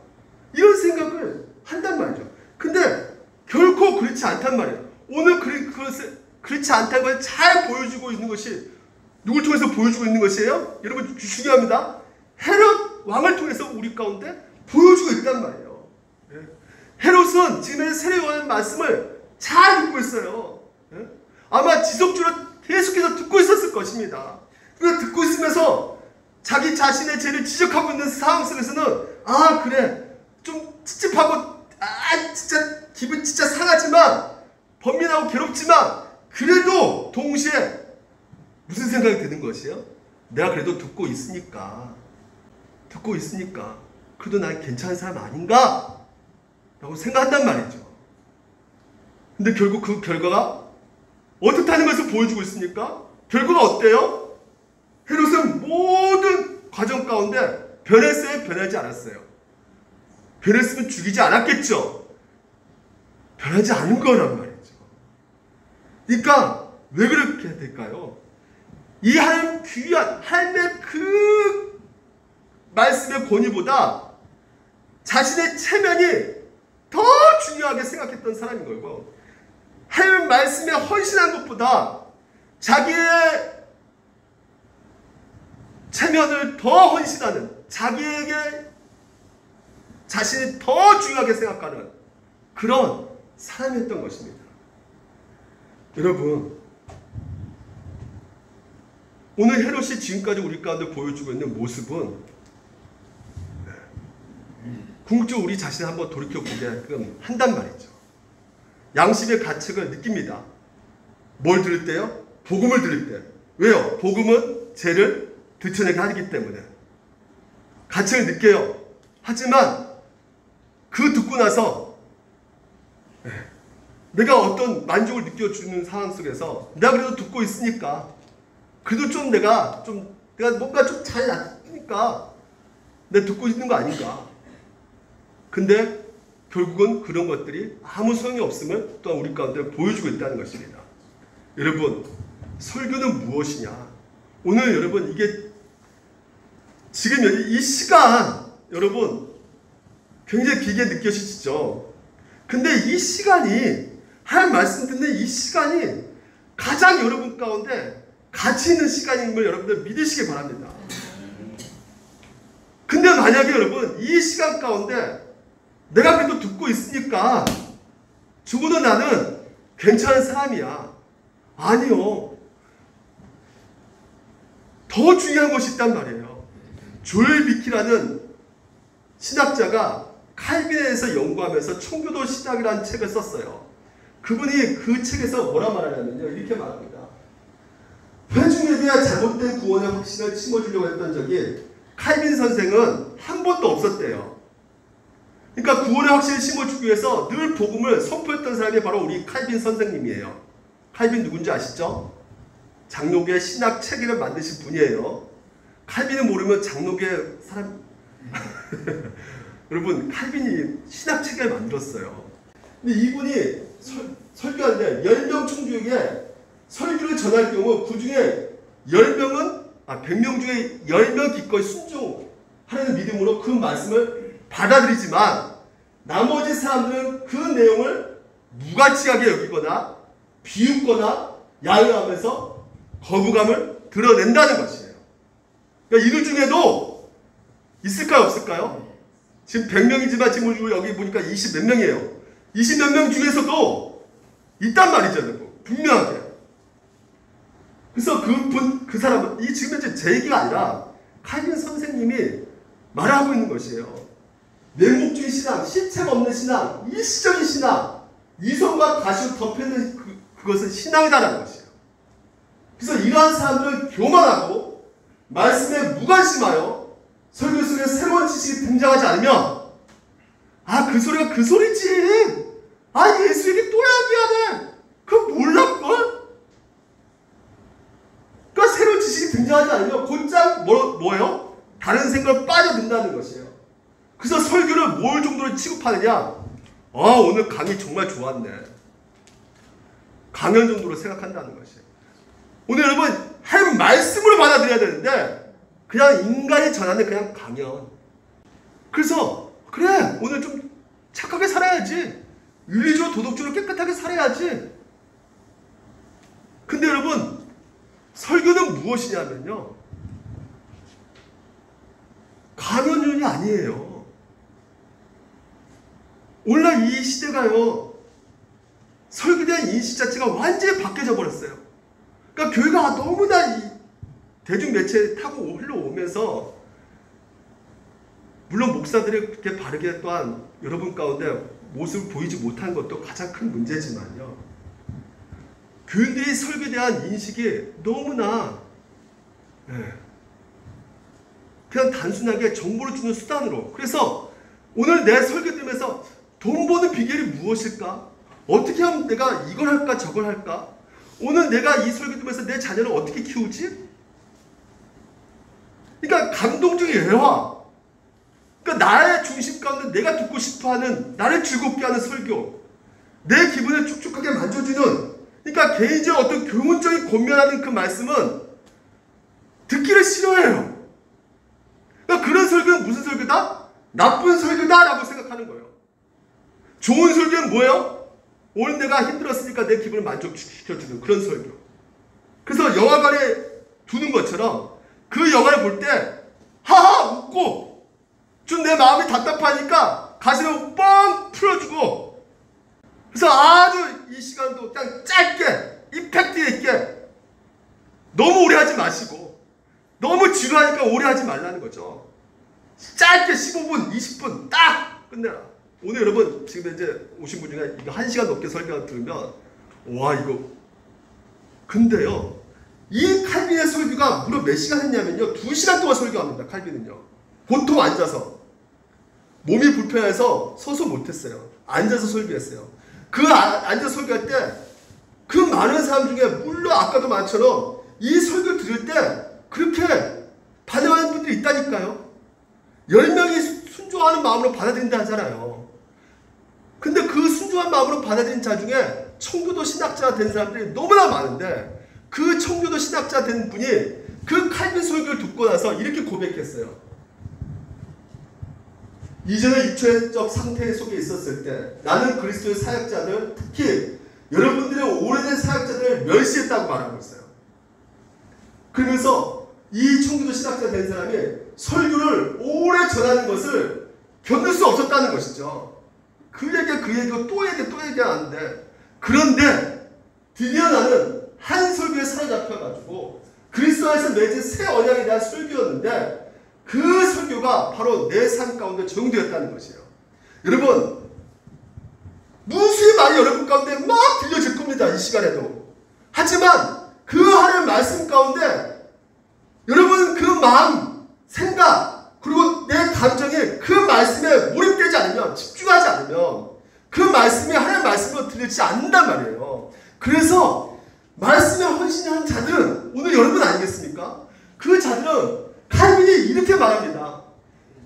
S1: 이런 생각을 한단 말이죠. 근데 결코 그렇지 않단 말이에요. 오늘 그렇지 않다는 걸 잘 보여주고 있는 것이 누굴 통해서 보여주고 있는 것이에요? 여러분 중요합니다. 헤롯 왕을 통해서 우리 가운데 보여주고 있단 말이에요. 헤롯은 지금 세례 요한의 말씀을 잘 듣고 있어요. 아마 지속적으로 계속해서 듣고 있었을 것입니다. 그러니까 듣고 있으면서 자기 자신의 죄를 지적하고 있는 상황 속에서는 그래 좀 찝찝하고 진짜 기분 진짜 상하지만 범민하고 괴롭지만 그래도 동시에 무슨 생각이 드는 것이에요? 내가 그래도 듣고 있으니까 그래도 난 괜찮은 사람 아닌가? 라고 생각한단 말이죠. 근데 결국 그 결과가 어떻다는 것을 보여주고 있습니까? 결과가 어때요? 헤롯은 모든 과정 가운데 변했어요? 변하지 않았어요? 변했으면 죽이지 않았겠죠? 변하지 않은 거란 말이죠. 그러니까 왜 그렇게 될까요? 이 하나님 귀한 하나님의 그 말씀의 권위보다 자신의 체면이 더 중요하게 생각했던 사람인 거고, 하나님 말씀에 헌신한 것보다 자기의 체면을 더 헌신하는, 자기에게 자신이 더 중요하게 생각하는 그런 사람이었던 것입니다. 여러분, 오늘 헤롯이 지금까지 우리 가운데 보여주고 있는 모습은 궁극적으로 우리 자신을 한번 돌이켜보게끔 한단 말이죠. 양심의 가책을 느낍니다. 뭘 들을 때요? 복음을 들을 때. 왜요? 복음은 죄를 들춰내게 하기 때문에 가책을 느껴요. 하지만 그 듣고 나서 내가 어떤 만족을 느껴주는 상황 속에서 내가 그래도 듣고 있으니까 그래도 좀 내가 뭔가 좀 잘 낫으니까 내가 듣고 있는 거 아닌가. 근데 결국은 그런 것들이 아무 소용이 없음을 또한 우리 가운데 보여주고 있다는 것입니다. 여러분, 설교는 무엇이냐? 오늘 여러분, 이게 지금 이 시간 여러분 굉장히 길게 느껴지시죠? 근데 이 시간이, 하나님 말씀 듣는 이 시간이 가장 여러분 가운데 가치 있는 시간임을 여러분들 믿으시기 바랍니다. 근데 만약에 여러분 이 시간 가운데 내가 그래도 듣고 있으니까 죽어도 나는 괜찮은 사람이야. 아니요. 더 중요한 것이 있단 말이에요. 조엘 비키라는 신학자가 칼빈에 대해서 연구하면서 청교도 신학이라는 책을 썼어요. 그분이 그 책에서 뭐라 말하냐면요, 이렇게 말합니다. 회중에 대한 잘못된 구원의 확신을 심어주려고 했던 적이 칼빈 선생은 한 번도 없었대요. 그러니까 구원의 확신을 심어주기 위해서 늘 복음을 선포했던 사람이 바로 우리 칼빈 선생님이에요. 칼빈 누군지 아시죠? 장로계 신학 체계를 만드신 분이에요. 칼빈을 모르면 장로계 사람 여러분, 칼빈이 신학 체계를 만들었어요. 근데 이분이 설교하는데 10명 총주에게 설교를 전할 경우 그 중에 100명 중에 10명 기꺼이 순종하는 믿음으로 그 말씀을 받아들이지만 나머지 사람들은 그 내용을 무가치하게 여기거나 비웃거나 야유하면서 거부감을 드러낸다는 것이에요. 그러니까 이들 중에도 있을까요? 없을까요? 지금 100명이지만 지금 여기 보니까 20 몇 명이에요. 20 몇 명 중에서도 있단 말이죠, 여러분. 분명하게. 그래서 그 사람은, 이 지금 현재 제 얘기가 아니라 칼빈 선생님이 말하고 있는 것이에요. 맹목주의 신앙, 실체가 없는 신앙, 일시적인 신앙, 이성과 가시로 덮여있는 그것은 신앙이다라는 것이에요. 그래서 이러한 사람들은 교만하고 말씀에 무관심하여 설교 속에 새로운 지식이 등장하지 않으면 그 소리가 그 소리지. 예수에게 또 이야기해야 돼. 그거 몰랐걸? 그러니까 새로운 지식이 등장하지 않으면 곧장 뭐예요? 다른 생각을 빠져든다는 것이에요. 그래서 설교를 뭘 정도로 취급하느냐? 오늘 강의 정말 좋았네. 강연 정도로 생각한다는 것이에요. 오늘 여러분, 하나님 말씀으로 받아들여야 되는데 그냥 인간이 전하는 그냥 강연. 그래서 그래, 오늘 좀 착하게 살아야지. 윤리적으로 도덕적으로 깨끗하게 살아야지. 근데 여러분, 설교는 무엇이냐면요, 강연이 아니에요. 오늘날 이 시대가요, 설교에 대한 인식 자체가 완전히 바뀌어져 버렸어요. 그러니까 교회가 너무나 이 대중매체에 타고 흘러오면서, 물론 목사들이 그렇게 바르게 또한 여러분 가운데 모습을 보이지 못한 것도 가장 큰 문제지만요, 교인들이 설교에 대한 인식이 너무나 그냥 단순하게 정보를 주는 수단으로. 그래서 오늘 내 설교 들으면서 돈 버는 비결이 무엇일까? 어떻게 하면 내가 이걸 할까 저걸 할까? 오늘 내가 이 설교 들으면서 내 자녀를 어떻게 키우지? 그러니까 감동적인 애화. 그러니까 나의 중심 가운데 내가 듣고 싶어하는, 나를 즐겁게 하는 설교, 내 기분을 축축하게 만져주는, 그러니까 개인적인 어떤 교훈적인 권면하는 그 말씀은 듣기를 싫어해요. 그러니까 그런 설교는 무슨 설교다? 나쁜 설교다라고 생각하는 거예요. 좋은 설교는 뭐예요? 오늘 내가 힘들었으니까 내 기분을 만족시켜주는 그런 설교. 그래서 영화관에 두는 것처럼 그 영화를 볼 때 하하 웃고 좀 내 마음이 답답하니까 가슴을 뻥 풀어주고, 그래서 아주 이 시간도 그냥 짧게 임팩트 있게, 너무 오래 하지 마시고, 너무 지루하니까 오래 하지 말라는 거죠. 짧게 15분 20분 딱 끝내라. 오늘 여러분 지금 이제 오신 분 중에 이거 1시간 넘게 설교 들으면 와 이거, 근데요 이 칼빈의 설교가 무려 몇 시간 했냐면요 2시간 동안 설교합니다. 칼빈은요 보통 앉아서, 몸이 불편해서 서서 못했어요. 앉아서 설교했어요. 그 앉아서 설교할 때 그 많은 사람 중에, 물론 아까도 말처럼 이 설교 들을 때 그렇게 반응하는 분들이 있다니까요. 10명이 순종하는 마음으로 받아들인다 하잖아요. 근데 그 순종한 마음으로 받아들인 자 중에 청교도 신학자가 된 사람들이 너무나 많은데, 그 청교도 신학자 된 분이 그 칼빈 설교를 듣고 나서 이렇게 고백했어요. 이전의 육체적 상태 속에 있었을 때 나는 그리스도의 사역자들, 특히 여러분들의 오래된 사역자들을 멸시했다고 말하고 있어요. 그러면서 이 청교도 신학자 된 사람이 설교를 오래 전하는 것을 견딜 수 없었다는 것이죠. 그 얘기고 또 얘기하는데, 그런데 드디어 나는 한 설교에 사로잡혀가지고 그리스도 안에서 맺은 새 언약에 대한 설교였는데, 그 설교가 바로 내 삶 가운데 적용되었다는 것이에요. 여러분, 무수히 많이 여러분 가운데 막 들려질 겁니다. 이 시간에도. 하지만 그 하나님의 말씀 가운데 여러분 그 마음, 생각, 그리고 내 감정이 그 말씀에 몰입되지 않으면, 집중하지 않으면 그 말씀이 하나님의 말씀으로 들리지 않는단 말이에요. 그래서 말씀에 헌신한 자들은 오늘 여러분 아니겠습니까? 그 자들은 칼빈이 이렇게 말합니다.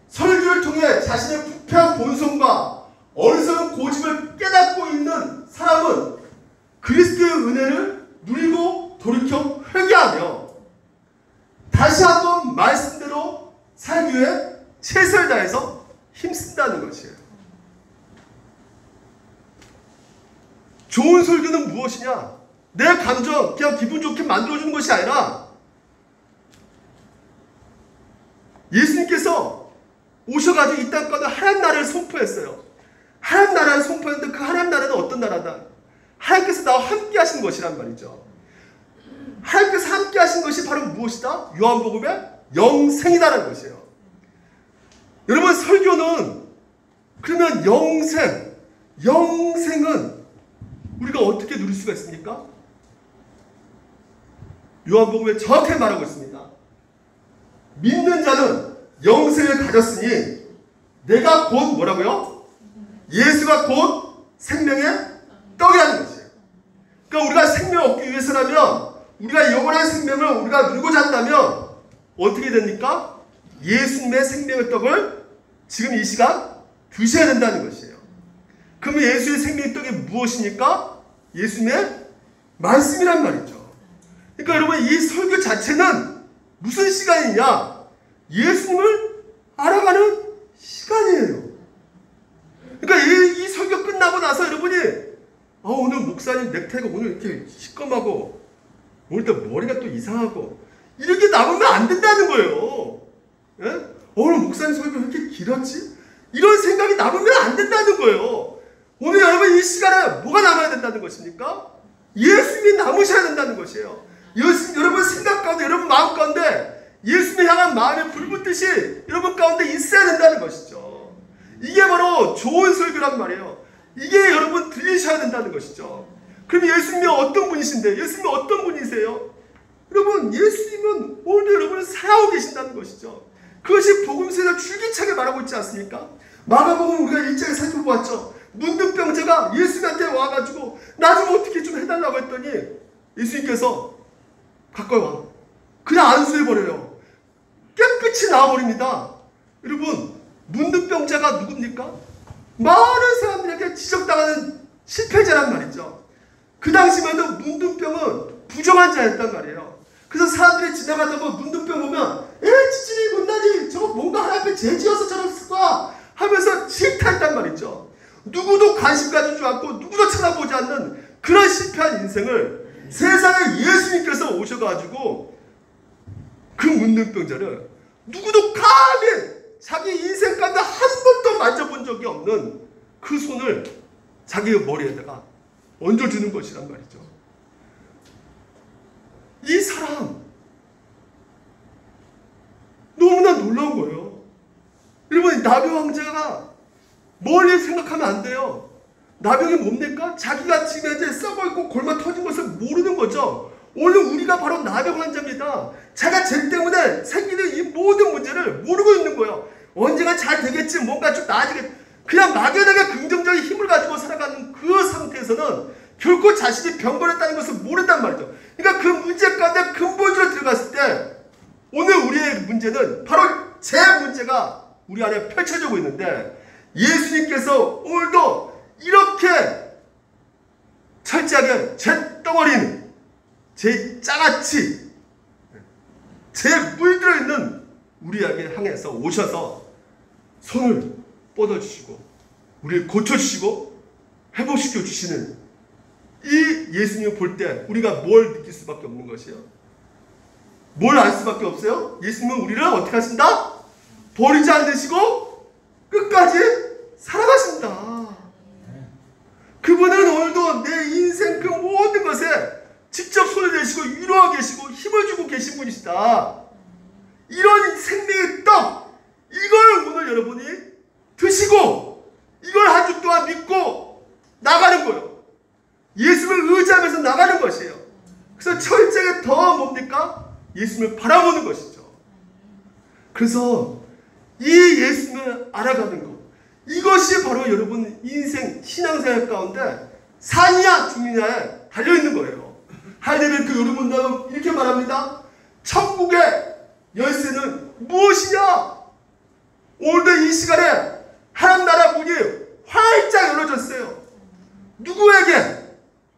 S1: 설교를 통해 자신의 부패한 본성과 어리석은 고집을 깨닫고 있는 사람은 그리스도의 은혜를 누리고 돌이켜 회개하며 다시 한번 말씀대로 살기 위해 최선을 다해서 힘쓴다는 것이에요. 좋은 설교는 무엇이냐? 내 감정 그냥 기분 좋게 만들어주는 것이 아니라, 예수님께서 오셔가지고 이 땅 가운데 하나님 나라를 선포했어요. 하나님 나라를 선포했는데 그 하나님 나라는 어떤 나라다? 하나님께서 나와 함께 하신 것이란 말이죠. 하나님께서 함께 하신 것이 바로 무엇이다? 요한복음의 영생이다라는 것이에요. 여러분, 설교는 그러면 영생은 우리가 어떻게 누릴 수가 있습니까? 요한복음에 정확하게 말하고 있습니다. 믿는 자는 영생을 가졌으니 내가 곧 뭐라고요? 예수가 곧 생명의 떡이라는 것이에요. 그러니까 우리가 생명을 얻기 위해서라면, 우리가 영원한 생명을 우리가 누리고자 한다면 어떻게 됩니까? 예수님의 생명의 떡을 지금 이 시간 드셔야 된다는 것이에요. 그러면 예수의 생명의 떡이 무엇입니까? 예수님의 말씀이란 말이죠. 그러니까 여러분, 이 설교 자체는 무슨 시간이냐? 예수님을 알아가는 시간이에요. 그러니까 이 설교 끝나고 나서 여러분이 오늘 목사님 넥타이가 오늘 이렇게 시꺼매고 오늘 또 머리가 또 이상하고 이렇게 남으면 안 된다는 거예요. 예? 오늘 목사님 설교가 왜 이렇게 길었지? 이런 생각이 남으면 안 된다는 거예요. 오늘 여러분 이 시간에 뭐가 남아야 된다는 것입니까? 예수님이 남으셔야 된다는 것이에요. 여러분 생각 가운데, 여러분 마음 가운데 예수님을 향한 마음의 불붙듯이 여러분 가운데 있어야 된다는 것이죠. 이게 바로 좋은 설교란 말이에요. 이게 여러분 들리셔야 된다는 것이죠. 그럼 예수님이 어떤 분이신데? 예수님이 어떤 분이세요? 여러분, 예수님은 오늘도 여러분을 사랑하고 계신다는 것이죠. 그것이 복음서에서 줄기차게 말하고 있지 않습니까? 마가복음 우리가 1장에 살펴보았죠. 문둥병자가 예수님한테 와가지고 나 좀 어떻게 좀 해달라고 했더니 예수님께서 가까이 와. 그냥 안수해버려요. 깨끗이 나와버립니다. 여러분, 문둥병자가 누굽니까? 많은 사람들에게 지적당하는 실패자란 말이죠. 그 당시만 해도 문둥병은 부정한 자였단 말이에요. 그래서 사람들이 지나가다 보면 문둥병 보면 지질이 못나니 저거 뭔가 하나 앞에 죄지어서 저랬을 거야 하면서 싫다했단 말이죠. 누구도 관심 가지지 않고 누구도 쳐다보지 않는 그런 실패한 인생을 세상에 예수님께서 오셔가지고 그 문둥병자를 누구도 감히 자기 인생 가운데 한 번도 만져본 적이 없는 그 손을 자기 머리에다가 얹어주는 것이란 말이죠. 이 사람 너무나 놀라운 거예요. 여러분, 나병 환자가 멀리 생각하면 안 돼요. 나병이 뭡니까? 자기가 지금 이제 썩어있고 골마 터진 것을 모르는 거죠. 오늘 우리가 바로 나병 환자입니다. 자기가 죄 때문에 생기는 이 모든 문제를 모르고 있는 거예요. 언젠가 잘 되겠지, 뭔가 좀 나아지겠지. 그냥 막연하게 긍정적인 힘을 가지고 살아가는 그 상태에서는 결코 자신이 병걸렸다는 것을 모른단 말이죠. 그러니까 그 문제 가운데 근본적으로 들어갔을 때 오늘 우리의 문제는 바로 제 문제가 우리 안에 펼쳐지고 있는데, 예수님께서 오늘도 이렇게 철저하게 제 덩어리는 제 짜같이 제 물들어 있는 우리에게 향해서 오셔서 손을 뻗어주시고 우리를 고쳐주시고 회복시켜 주시는 이 예수님을 볼 때 우리가 뭘 느낄 수밖에 없는 것이에요? 뭘 알 수밖에 없어요? 예수님은 우리를 어떻게 하신다? 버리지 않으시고 끝까지 살아가신다. 그분은 오늘도 내 인생 그 모든 것에 직접 손을 대시고 위로하고 계시고 힘을 주고 계신 분이시다. 이런 생명의 떡, 이걸 오늘 여러분이 드시고 이걸 한 주 동안 믿고 나가는 거예요. 예수님을 의지하면서 나가는 것이에요. 그래서 철저하게 더 뭡니까? 예수님을 바라보는 것이죠. 그래서 이 예수님을 알아가는 것, 이것이 바로 여러분 인생 신앙생활 가운데 산이야 중이냐에 달려있는 거예요. 하이데베르크 요르문답은 이렇게 말합니다. 천국의 열쇠는 무엇이냐? 오늘도 이 시간에 하나님 나라 문이 활짝 열어졌어요. 누구에게?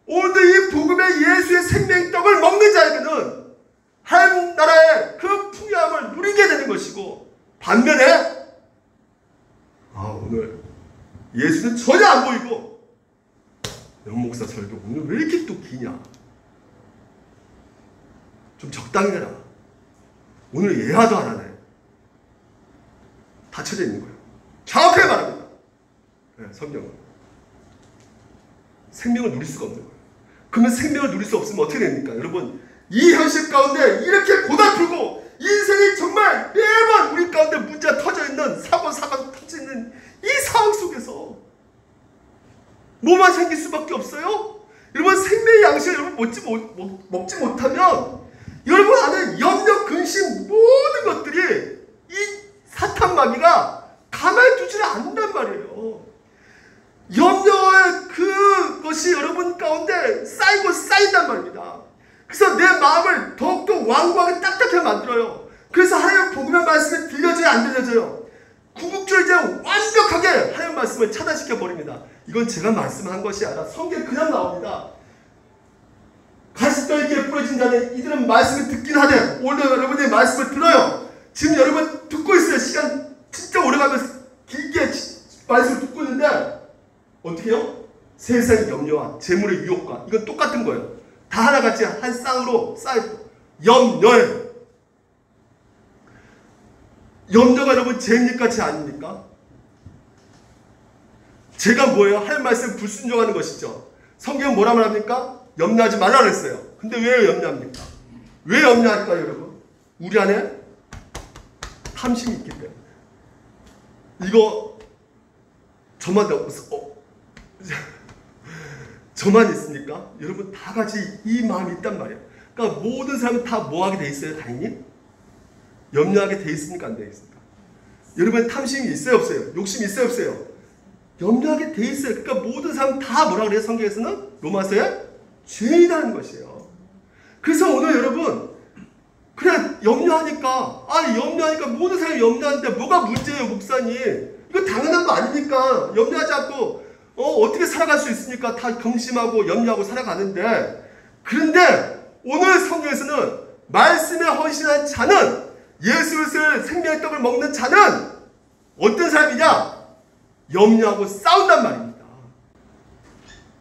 S1: 오늘도 이 복음의 예수의 생명의 떡을 먹는 자에게는 하나님 나라의 그 풍요함을 누리게 되는 것이고, 반면에 오늘 예수는 전혀 안 보이고, 영목사 설교 오늘 왜 이렇게 또 기냐? 좀 적당히 해라. 오늘 예화도 안 하네. 닫혀져 있는 거예요. 정확하게 말합니다. 네, 성경은. 생명을 누릴 수가 없는 거예요. 그러면 생명을 누릴 수 없으면 어떻게 됩니까? 여러분, 이 현실 가운데 이렇게 고달프고 인생이 정말 매번 우리 가운데 문제가 터져 있는 사고가 터져 있는 이 상황 속에서 뭐만 생길 수밖에 없어요? 여러분, 생명의 양식을 여러분 먹지 못하면 여러분 안에 염려, 근심 모든 것들이 이 사탄 마귀가 가만히 두지를 않는단 말이에요. 염려의 그것이 여러분 가운데 쌓이고 쌓인단 말입니다. 그래서 내 마음을 더욱더 완고하게 딱딱하게 만들어요. 그래서 하나님의 복음의 말씀이 들려져요, 안 들려져요? 궁극적으로 이제 완벽하게 하나님의 말씀을 차단시켜 버립니다. 이건 제가 말씀한 것이 아니라 성경에 그냥 나옵니다. 가시떨기에 뿌려진 자는 이들은 말씀을 듣긴 하되, 오늘 여러분의 말씀을 들어요. 지금 여러분 듣고 있어요. 시간 진짜 오래가면서 길게 말씀을 듣고 있는데 어떻게 해요? 세상의 염려와 재물의 유혹과 이건 똑같은 거예요. 다 하나같이 한 쌍으로 쌓이고, 염려예요. 염려가 여러분 죄입니까? 죄 아닙니까? 죄가 뭐예요? 할 말씀 불순종하는 것이죠. 성경은 뭐라 말합니까? 염려하지 말라 그랬어요. 근데 왜 염려합니까? 왜 염려할까요, 여러분? 우리 안에 탐심이 있기 때문에. 이거 저만 저만 있습니까? 여러분 다 같이 이 마음이 있단 말이에요. 그러니까 모든 사람은 다 뭐하게 돼 있어요? 당연히 염려하게 돼 있습니까? 안 돼 있습니까? 여러분 탐심이 있어요? 없어요? 욕심이 있어요? 없어요? 염려하게 돼 있어요. 그러니까 모든 사람 다 뭐라 그래요? 성경에서는 로마서에 죄인이라는 것이에요. 그래서 오늘 여러분 그냥 염려하니까 모든 사람이 염려하는데 뭐가 문제예요, 목사님? 이거 당연한 거 아닙니까? 염려하지 않고 어떻게 살아갈 수 있습니까? 다 경심하고 염려하고 살아가는데, 그런데 오늘 성경에서는 말씀에 헌신한 자는, 예수 그리스도의 생명의 떡을 먹는 자는 어떤 사람이냐? 염려하고 싸운단 말입니다.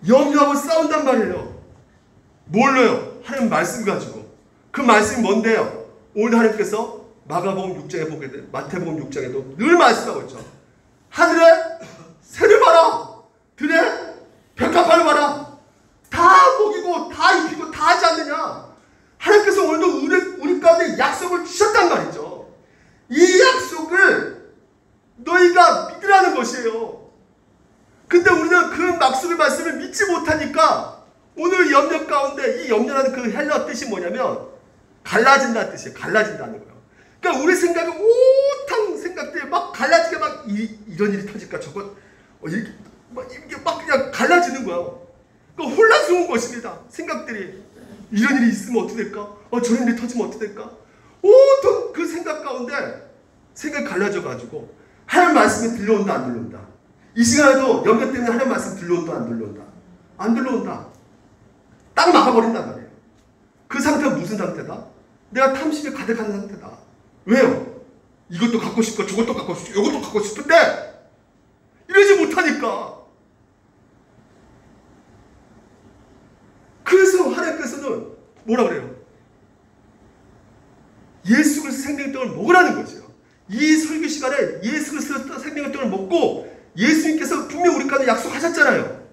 S1: 염려하고 싸운단 말이에요. 뭘로요? 하나님 말씀 가지고. 그 말씀이 뭔데요? 오늘 하나님께서 마가복음 6장에 보게 돼, 마태복음 6장에도 늘 말씀하고 있죠. 하늘에 새를 봐라. 들에 백합화를 봐라. 다 먹이고 다 입히고 다 하지 않느냐. 하나님께서 오늘도 우리 가운데 약속을 주셨단 말이죠. 이 약속을 너희가 믿으라는 것이에요. 근데 우리는 그 약속의 말씀을 믿지 못하니까 오늘 염려 가운데, 이 염려라는 그 헬러 뜻이 뭐냐면 갈라진다는 뜻이에요. 갈라진다는 거예요. 그러니까 우리 생각은 오탄 생각들이 막 갈라지게 막 이런 일이 터질까 저것 이렇게 막 그냥 갈라지는 거예요. 그러니까 혼란스러운 것입니다. 생각들이 이런 일이 있으면 어떻게 될까? 저런 일이 터지면 어떻게 될까? 온통 그 생각 가운데 생각이 갈라져 가지고 하나님 말씀이 들려온다 안 들려온다. 이 시간에도 염려 때문에 하나님 말씀 들려온다 안 들려온다. 안 들려온다. 딱 막아버린단 말이에요. 그 상태가 무슨 상태다? 내가 탐심이 가득한 상태다. 왜요? 이것도 갖고 싶고 저것도 갖고 싶고 이것도 갖고 싶은데 이러지 못하니까. 그래서 하나님께서는 뭐라 그래요? 예수 그리스도 생명의 떡을 먹으라는 거죠. 이 설교 시간에 예수 그리스도 생명의 떡을 먹고, 예수님께서 분명 우리 가운데 약속하셨잖아요.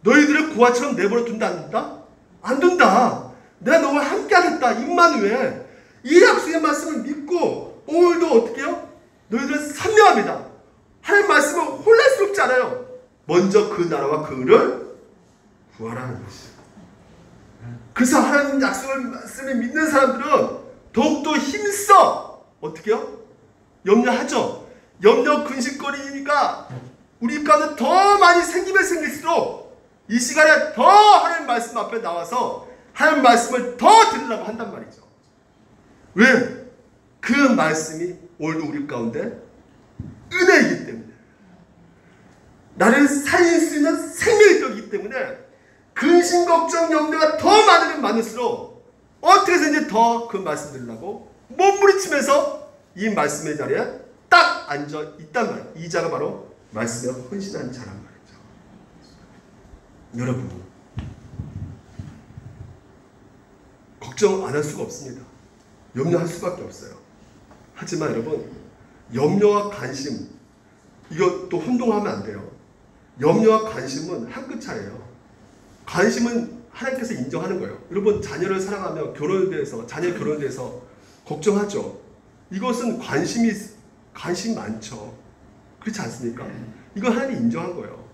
S1: 너희들을 고아처럼 내버려 둔다 안 둔다? 안 둔다. 내가 너와 함께 하겠다. 임마누엘. 이 약속의 말씀을 믿고 오늘도 어떻게 해요? 너희들은 선명합니다. 하나님 말씀은 혼란스럽지 않아요. 먼저 그 나라와 그 의를 구하라는 것이에요. 그래서 하나님 약속의 말씀을 믿는 사람들은 더욱더 힘써 어떻게 해요? 염려하죠. 염려 근심거리니까 우리 가운데 더 많이 생기면 생길수록 이 시간에 더 하나님 말씀 앞에 나와서 하나님 말씀을 더 들으려고 한단 말이죠. 왜? 그 말씀이 오늘도 우리 가운데 은혜이기 때문에, 나를 살릴 수 있는 생명의 떡이기 때문에 근심, 걱정, 염려가 더 많으면 많을수록 어떻게 해서든지 더 그 말씀 들으려고 몸부림치면서 이 말씀의 자리에 딱 앉아 있단 말이에요. 이 자가 바로 말씀에 헌신한 자란 말이죠. 여러분, 걱정 안 할 수가 없습니다. 염려할 수밖에 없어요. 하지만 여러분, 염려와 관심, 이것도 혼동하면 안 돼요. 염려와 관심은 한 끗 차이예요. 관심은 하나님께서 인정하는 거예요. 여러분, 자녀를 사랑하며 결혼에 대해서, 자녀 결혼에 대해서 걱정하죠. 이것은 관심 많죠. 그렇지 않습니까? 이거 하나님이 인정한 거예요.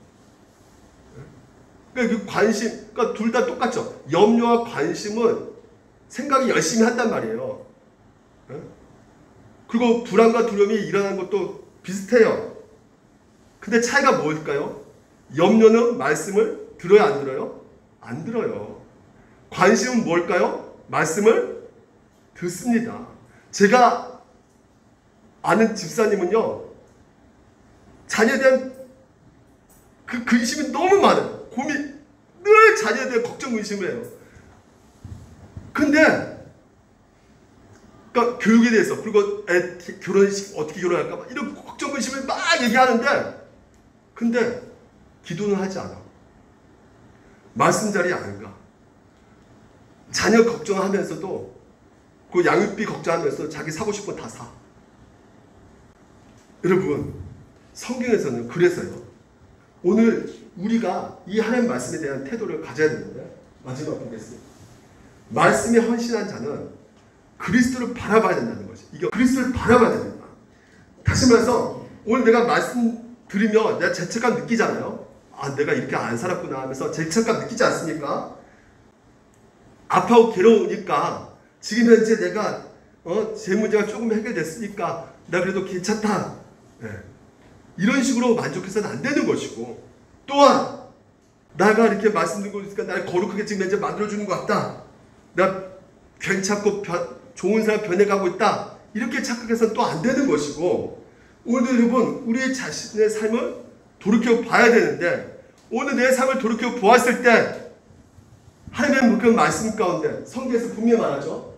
S1: 그러니까 그 관심, 그러니까 둘 다 똑같죠. 염려와 관심은 생각이 열심히 한단 말이에요. 그리고 불안과 두려움이 일어나는 것도 비슷해요. 근데 차이가 뭘까요? 염려는 말씀을 들어요, 안 들어요? 안 들어요. 관심은 뭘까요? 말씀을 듣습니다. 제가 아는 집사님은요, 자녀에 대한 그 근심이 너무 많아요. 고민, 늘 자녀에 대한 걱정, 근심을 해요. 근데, 그러니까 교육에 대해서, 그리고 애 결혼식 어떻게 결혼할까, 막 이런 걱정, 근심을 막 얘기하는데, 근데 기도는 하지 않아. 말씀 자리에 안 가. 자녀 걱정하면서도 그 양육비 걱정하면서 자기 사고 싶은 거 다 사. 여러분, 성경에서는 그래서요. 오늘 우리가 이 하나님 말씀에 대한 태도를 가져야 되는데, 마지막 보겠습니다. 말씀에 헌신한 자는 그리스도를 바라봐야 된다는 것이. 이게 그리스도를 바라봐야 됩니다. 다시 말해서 오늘 내가 말씀 들으면 내가 죄책감 느끼잖아요. 아, 내가 이렇게 안 살았구나 하면서 죄책감 느끼지 않습니까? 아파하고 괴로우니까 지금 현재 내가 제 문제가 조금 해결됐으니까 나 그래도 괜찮다. 네. 이런 식으로 만족해서는 안 되는 것이고, 또한 나가 이렇게 말씀드리고 있으니까 나를 거룩하게 지금 현재 만들어주는 것 같다. 나 괜찮고 좋은 사람 변해가고 있다. 이렇게 착각해서는 또 안 되는 것이고, 오늘도 여러분 우리 자신의 삶을 돌이켜 봐야 되는데, 오늘 내 삶을 돌이켜 보았을 때 하나님의 그 말씀 가운데 성경에서 분명히 말하죠.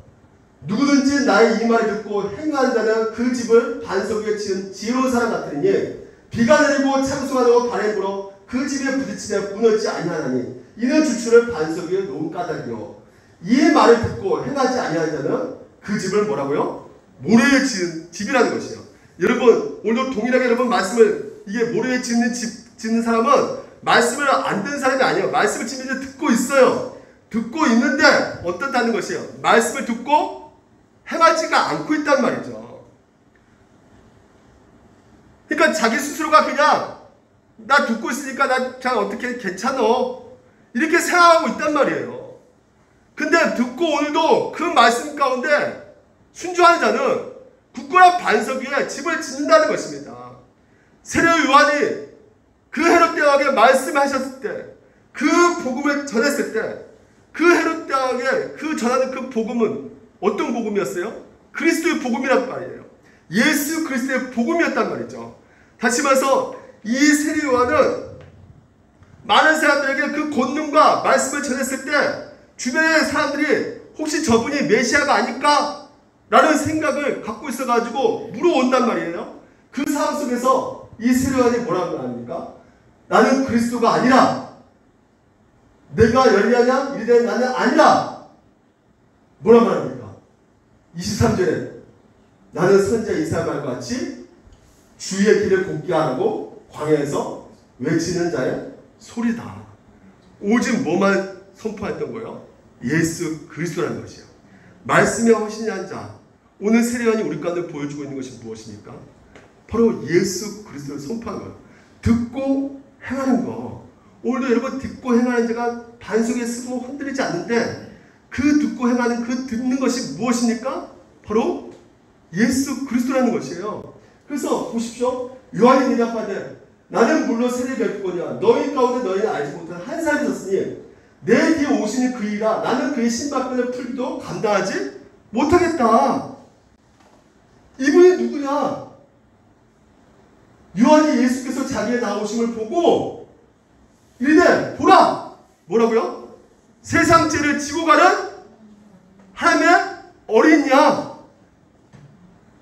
S1: 누구든지 나의 이 말을 듣고 행하는 자는 그 집을 반석 위에 지은 지혜로운 사람 같으니 비가 내리고 창수가 바람이 불어 그 집에 부딪히며 무너지지 아니하나니 이는 주추를 반석 위에 놓은 까닭이요. 이 말을 듣고 행하지 아니하는 자는 그 집을 뭐라고요? 모래에 지은 집이라는 것이에요. 여러분 오늘도 동일하게 여러분 말씀을, 이게 모래에 짓는 사람은 말씀을 안 듣는 사람이 아니에요. 말씀을 지금 이제 듣고 있어요. 듣고 있는데 어떻다는 것이에요? 말씀을 듣고 행하지가 않고 있단 말이죠. 그러니까 자기 스스로가 그냥 나 듣고 있으니까 나 그냥 어떻게 괜찮어 이렇게 생각하고 있단 말이에요. 근데 듣고 오늘도 그 말씀 가운데 순종하는 자는 굳건한 반석 위에 집을 짓는다는 것입니다. 세례 요한이 그 헤롯 대왕에게 말씀하셨을 때, 그 복음을 전했을 때, 그 헤롯 대왕에게 그 전하는 그 복음은 어떤 복음이었어요? 그리스도의 복음이란 말이에요. 예수 그리스도의 복음이었단 말이죠. 다시 말해서 이 세례 요한은 많은 사람들에게 그 권능과 말씀을 전했을 때 주변의 사람들이 혹시 저분이 메시아가 아닐까? 라는 생각을 갖고 있어가지고 물어온단 말이에요. 그 상황 속에서 이 세례 요한이 뭐라고 합니까? 나는 그리스도가 아니라, 내가 엘리야냐? 이르되 나는 아니라. 뭐라고 합니까? 23절에 나는 선지자 이사야와 같이 주의 길을 곱게 하라고 광야에서 외치는 자의 소리다. 오직 뭐만 선포했던 거예요? 예수 그리스도라는 것이에요. 말씀에 허신한 자. 오늘 세례 요한이 우리 가운데 보여주고 있는 것이 무엇입니까? 바로 예수 그리스도를 선포하는 거예요. 듣고 행하는 거. 오늘도 여러분 듣고 행하는 자가 반석에 쓰고 흔들리지 않는데, 그 듣고 행하는 그 듣는 것이 무엇입니까? 바로 예수 그리스도라는 것이에요. 그래서 보십시오. 요한이 대답하되 나는 물론 세례 뵙고냐 너희 가운데 너희는 알지 못한 한 사람이 있었으니 내 뒤에 오시는 그이라 나는 그의 신발끈을 풀기도 감당하지 못하겠다. 이분이 누구냐? 요한이 예수께서 자기의 나오심을 보고 이르되 보라! 뭐라고요? 세상 죄를 지고 가는 하나님의 어린 양.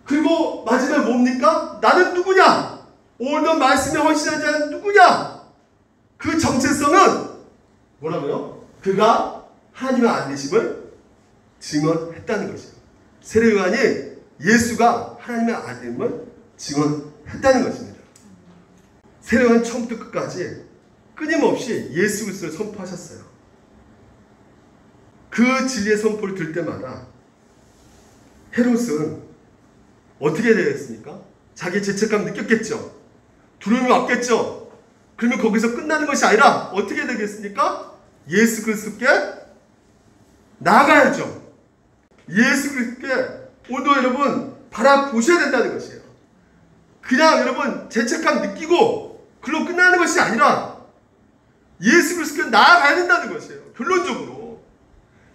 S1: 그리고 마지막에 뭡니까? 나는 누구냐? 오늘도 말씀에 헌신한 자는 누구냐? 그 정체성은 뭐라고요? 그가 하나님의 아들이심을 증언했다는 것이에요. 세례 요한이 예수가 하나님의 아들임을 증언했다는 것입니다. 세례 요한 처음부터 끝까지 끊임없이 예수 그리스도를 선포하셨어요. 그 진리의 선포를 들 때마다 헤롯은 어떻게 되겠습니까? 자기 죄책감 느꼈겠죠. 두려움이 왔겠죠. 그러면 거기서 끝나는 것이 아니라 어떻게 되겠습니까? 예수 그리스도께 나아가야죠. 예수 그리스도께 오늘도 여러분 바라보셔야 된다는 것이에요. 그냥 여러분 죄책감 느끼고 그걸로 끝나는 것이 아니라 예수 그리스도께 나아가야 된다는 것이에요. 결론적으로.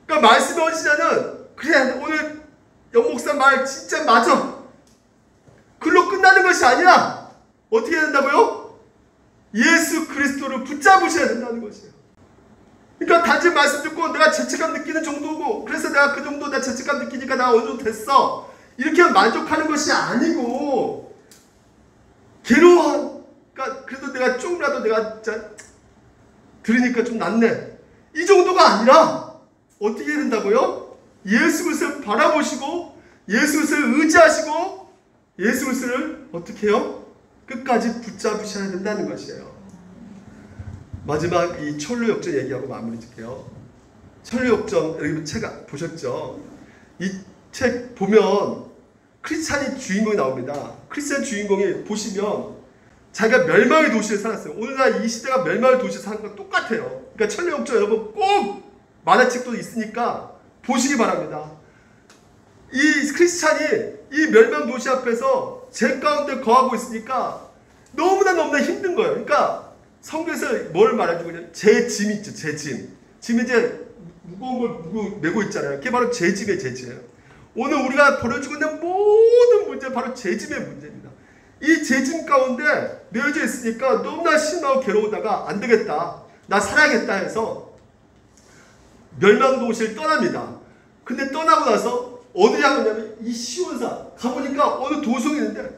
S1: 그러니까 말씀의 헌신자는 그래 오늘 영목사 말 진짜 맞아. 그걸로 끝나는 것이 아니라 어떻게 해야 된다고요? 예수 그리스도를 붙잡으셔야 된다는 것이에요. 그러니까 단지 말씀 듣고 내가 죄책감 느끼는 정도고 그래서 내가 그 정도 나 죄책감 느끼니까 나 어느 정도 됐어. 이렇게 만족하는 것이 아니고 괴로워. 그러니까 그래도 내가 조금이라도 내가 진짜 들으니까 좀 낫네. 이 정도가 아니라 어떻게 해야 된다고요? 예수 그리스도를 바라보시고 예수 그리스도를 의지하시고 예수 그리스도를 어떻게 해요? 끝까지 붙잡으셔야 된다는 것이에요. 마지막 이 철로 역전 얘기하고 마무리 짓게요. 철로 역전 여러분 책 보셨죠? 이 책 보면 크리스찬이 주인공이 나옵니다. 크리스찬 주인공이 보시면 자기가 멸망의 도시에 살았어요. 오늘날 이 시대가 멸망의 도시에 사는 건 똑같아요. 그러니까 천리옥조 여러분 꼭 만화책도 있으니까 보시기 바랍니다. 이 크리스찬이 이 멸망 도시 앞에서 죄 가운데 거하고 있으니까 너무나 힘든 거예요. 그러니까 성경에서 뭘 말해주고 있냐면 죄짐 있죠. 죄짐. 짐 이제 무거운 걸 메고 있잖아요. 그게 바로 죄짐이에요. 죄짐이에요. 오늘 우리가 벌어지고 있는 모든 문제 바로 죄짐의 문제입니다. 이 죄짐 가운데 놓여져 있으니까 너무나 심하고 괴로우다가 안 되겠다. 나 살아야겠다 해서 멸망 도시를 떠납니다. 근데 떠나고 나서 어디를 향하냐면 이 시온산 가보니까 어느 도성이 있는데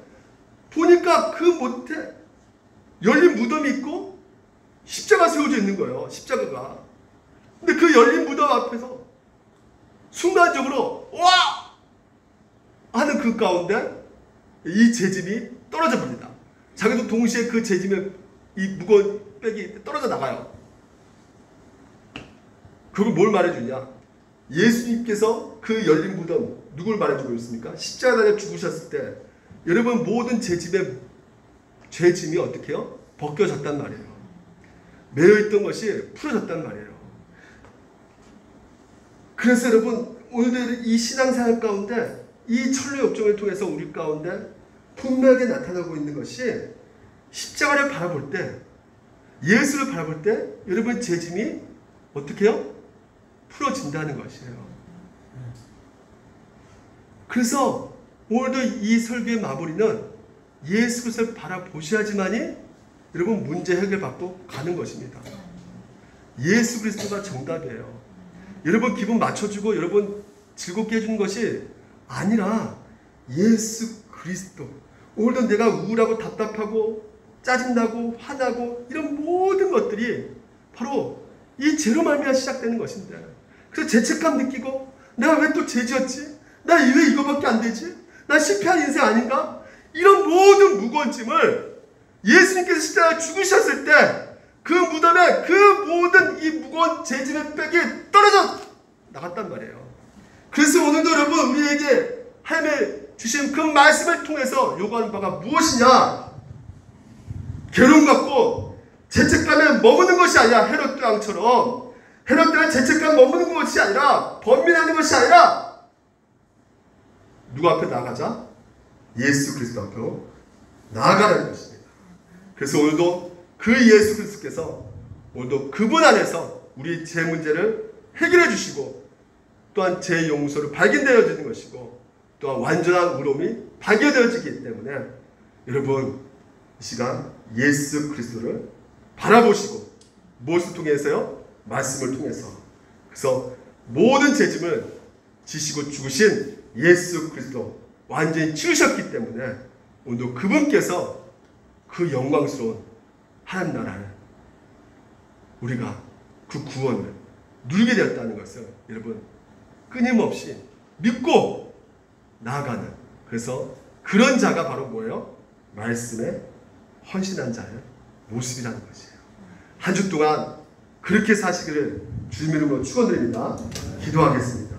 S1: 보니까 그 못에 열린 무덤이 있고 십자가 세워져 있는 거예요. 십자가가. 근데 그 열린 무덤 앞에서 순간적으로 와! 하는 그 가운데 이 재짐이 떨어져 버립니다. 자기도 동시에 그 재짐의 이 무거운 백이 떨어져 나가요. 그걸 뭘 말해주냐? 예수님께서 그 열린 무덤 누굴 말해주고 있습니까? 십자가에 죽으셨을 때 여러분 모든 죄짐이 어떻게 해요? 벗겨졌단 말이에요. 매여있던 것이 풀어졌단 말이에요. 그래서 여러분 오늘 이 신앙생활 가운데 이 천리역정을 통해서 우리 가운데 분명하게 나타나고 있는 것이 십자가를 바라볼 때 예수를 바라볼 때 여러분 죄짐이 어떻게 해요? 풀어진다는 것이에요. 그래서 오늘도 이 설교의 마무리는 예수 그리스도를 바라보셔야지만이 여러분 문제 해결받고 가는 것입니다. 예수 그리스도가 정답이에요. 여러분 기분 맞춰주고 여러분 즐겁게 해주는 것이 아니라 예수 그리스도. 오늘도 내가 우울하고 답답하고 짜증나고 화나고 이런 모든 것들이 바로 이 죄로 말미암아 시작되는 것인데 그래서 죄책감 느끼고 내가 왜 또 죄 지었지? 나 왜 이거밖에 안 되지? 나 실패한 인생 아닌가? 이런 모든 무거운 짐을 예수님께서 십자가에 죽으셨을 때 그 무덤에 그 모든 이 무거운 죄짐의 백이 떨어져 나갔단 말이에요. 그래서 오늘도 여러분 우리에게 하나님의 주신 그 말씀을 통해서 요구하는 바가 무엇이냐? 괴로움 갖고 죄책감에 머무는 것이 아니라 헤롯 왕처럼 헤롯 때는 죄책감 머무는 것이 아니라 번민하는 것이 아니라 누구 앞에 나가자? 예수 그리스도 앞으로 나아가라는 것입니다. 그래서 오늘도 그 예수 그리스도께서 오늘도 그분 안에서 우리 죄 문제를 해결해 주시고 또한 죄 용서를 발견되어지는 것이고 또한 완전한 의로움이 발견되어지기 때문에 여러분 이 시간 예수 그리스도를 바라보시고 무엇을 통해서요? 말씀을 통해서. 그래서 모든 죄짐을 지시고 죽으신 예수 그리스도 완전히 치우셨기 때문에 오늘도 그분께서 그 영광스러운 하나님 나라를 우리가 그 구원을 누리게 되었다는 것을 여러분 끊임없이 믿고 나아가는 그래서 그런 자가 바로 뭐예요? 말씀에 헌신한 자의 모습이라는 것이에요. 한 주 동안 그렇게 사시기를 주님의 이름으로 축원드립니다. 기도하겠습니다.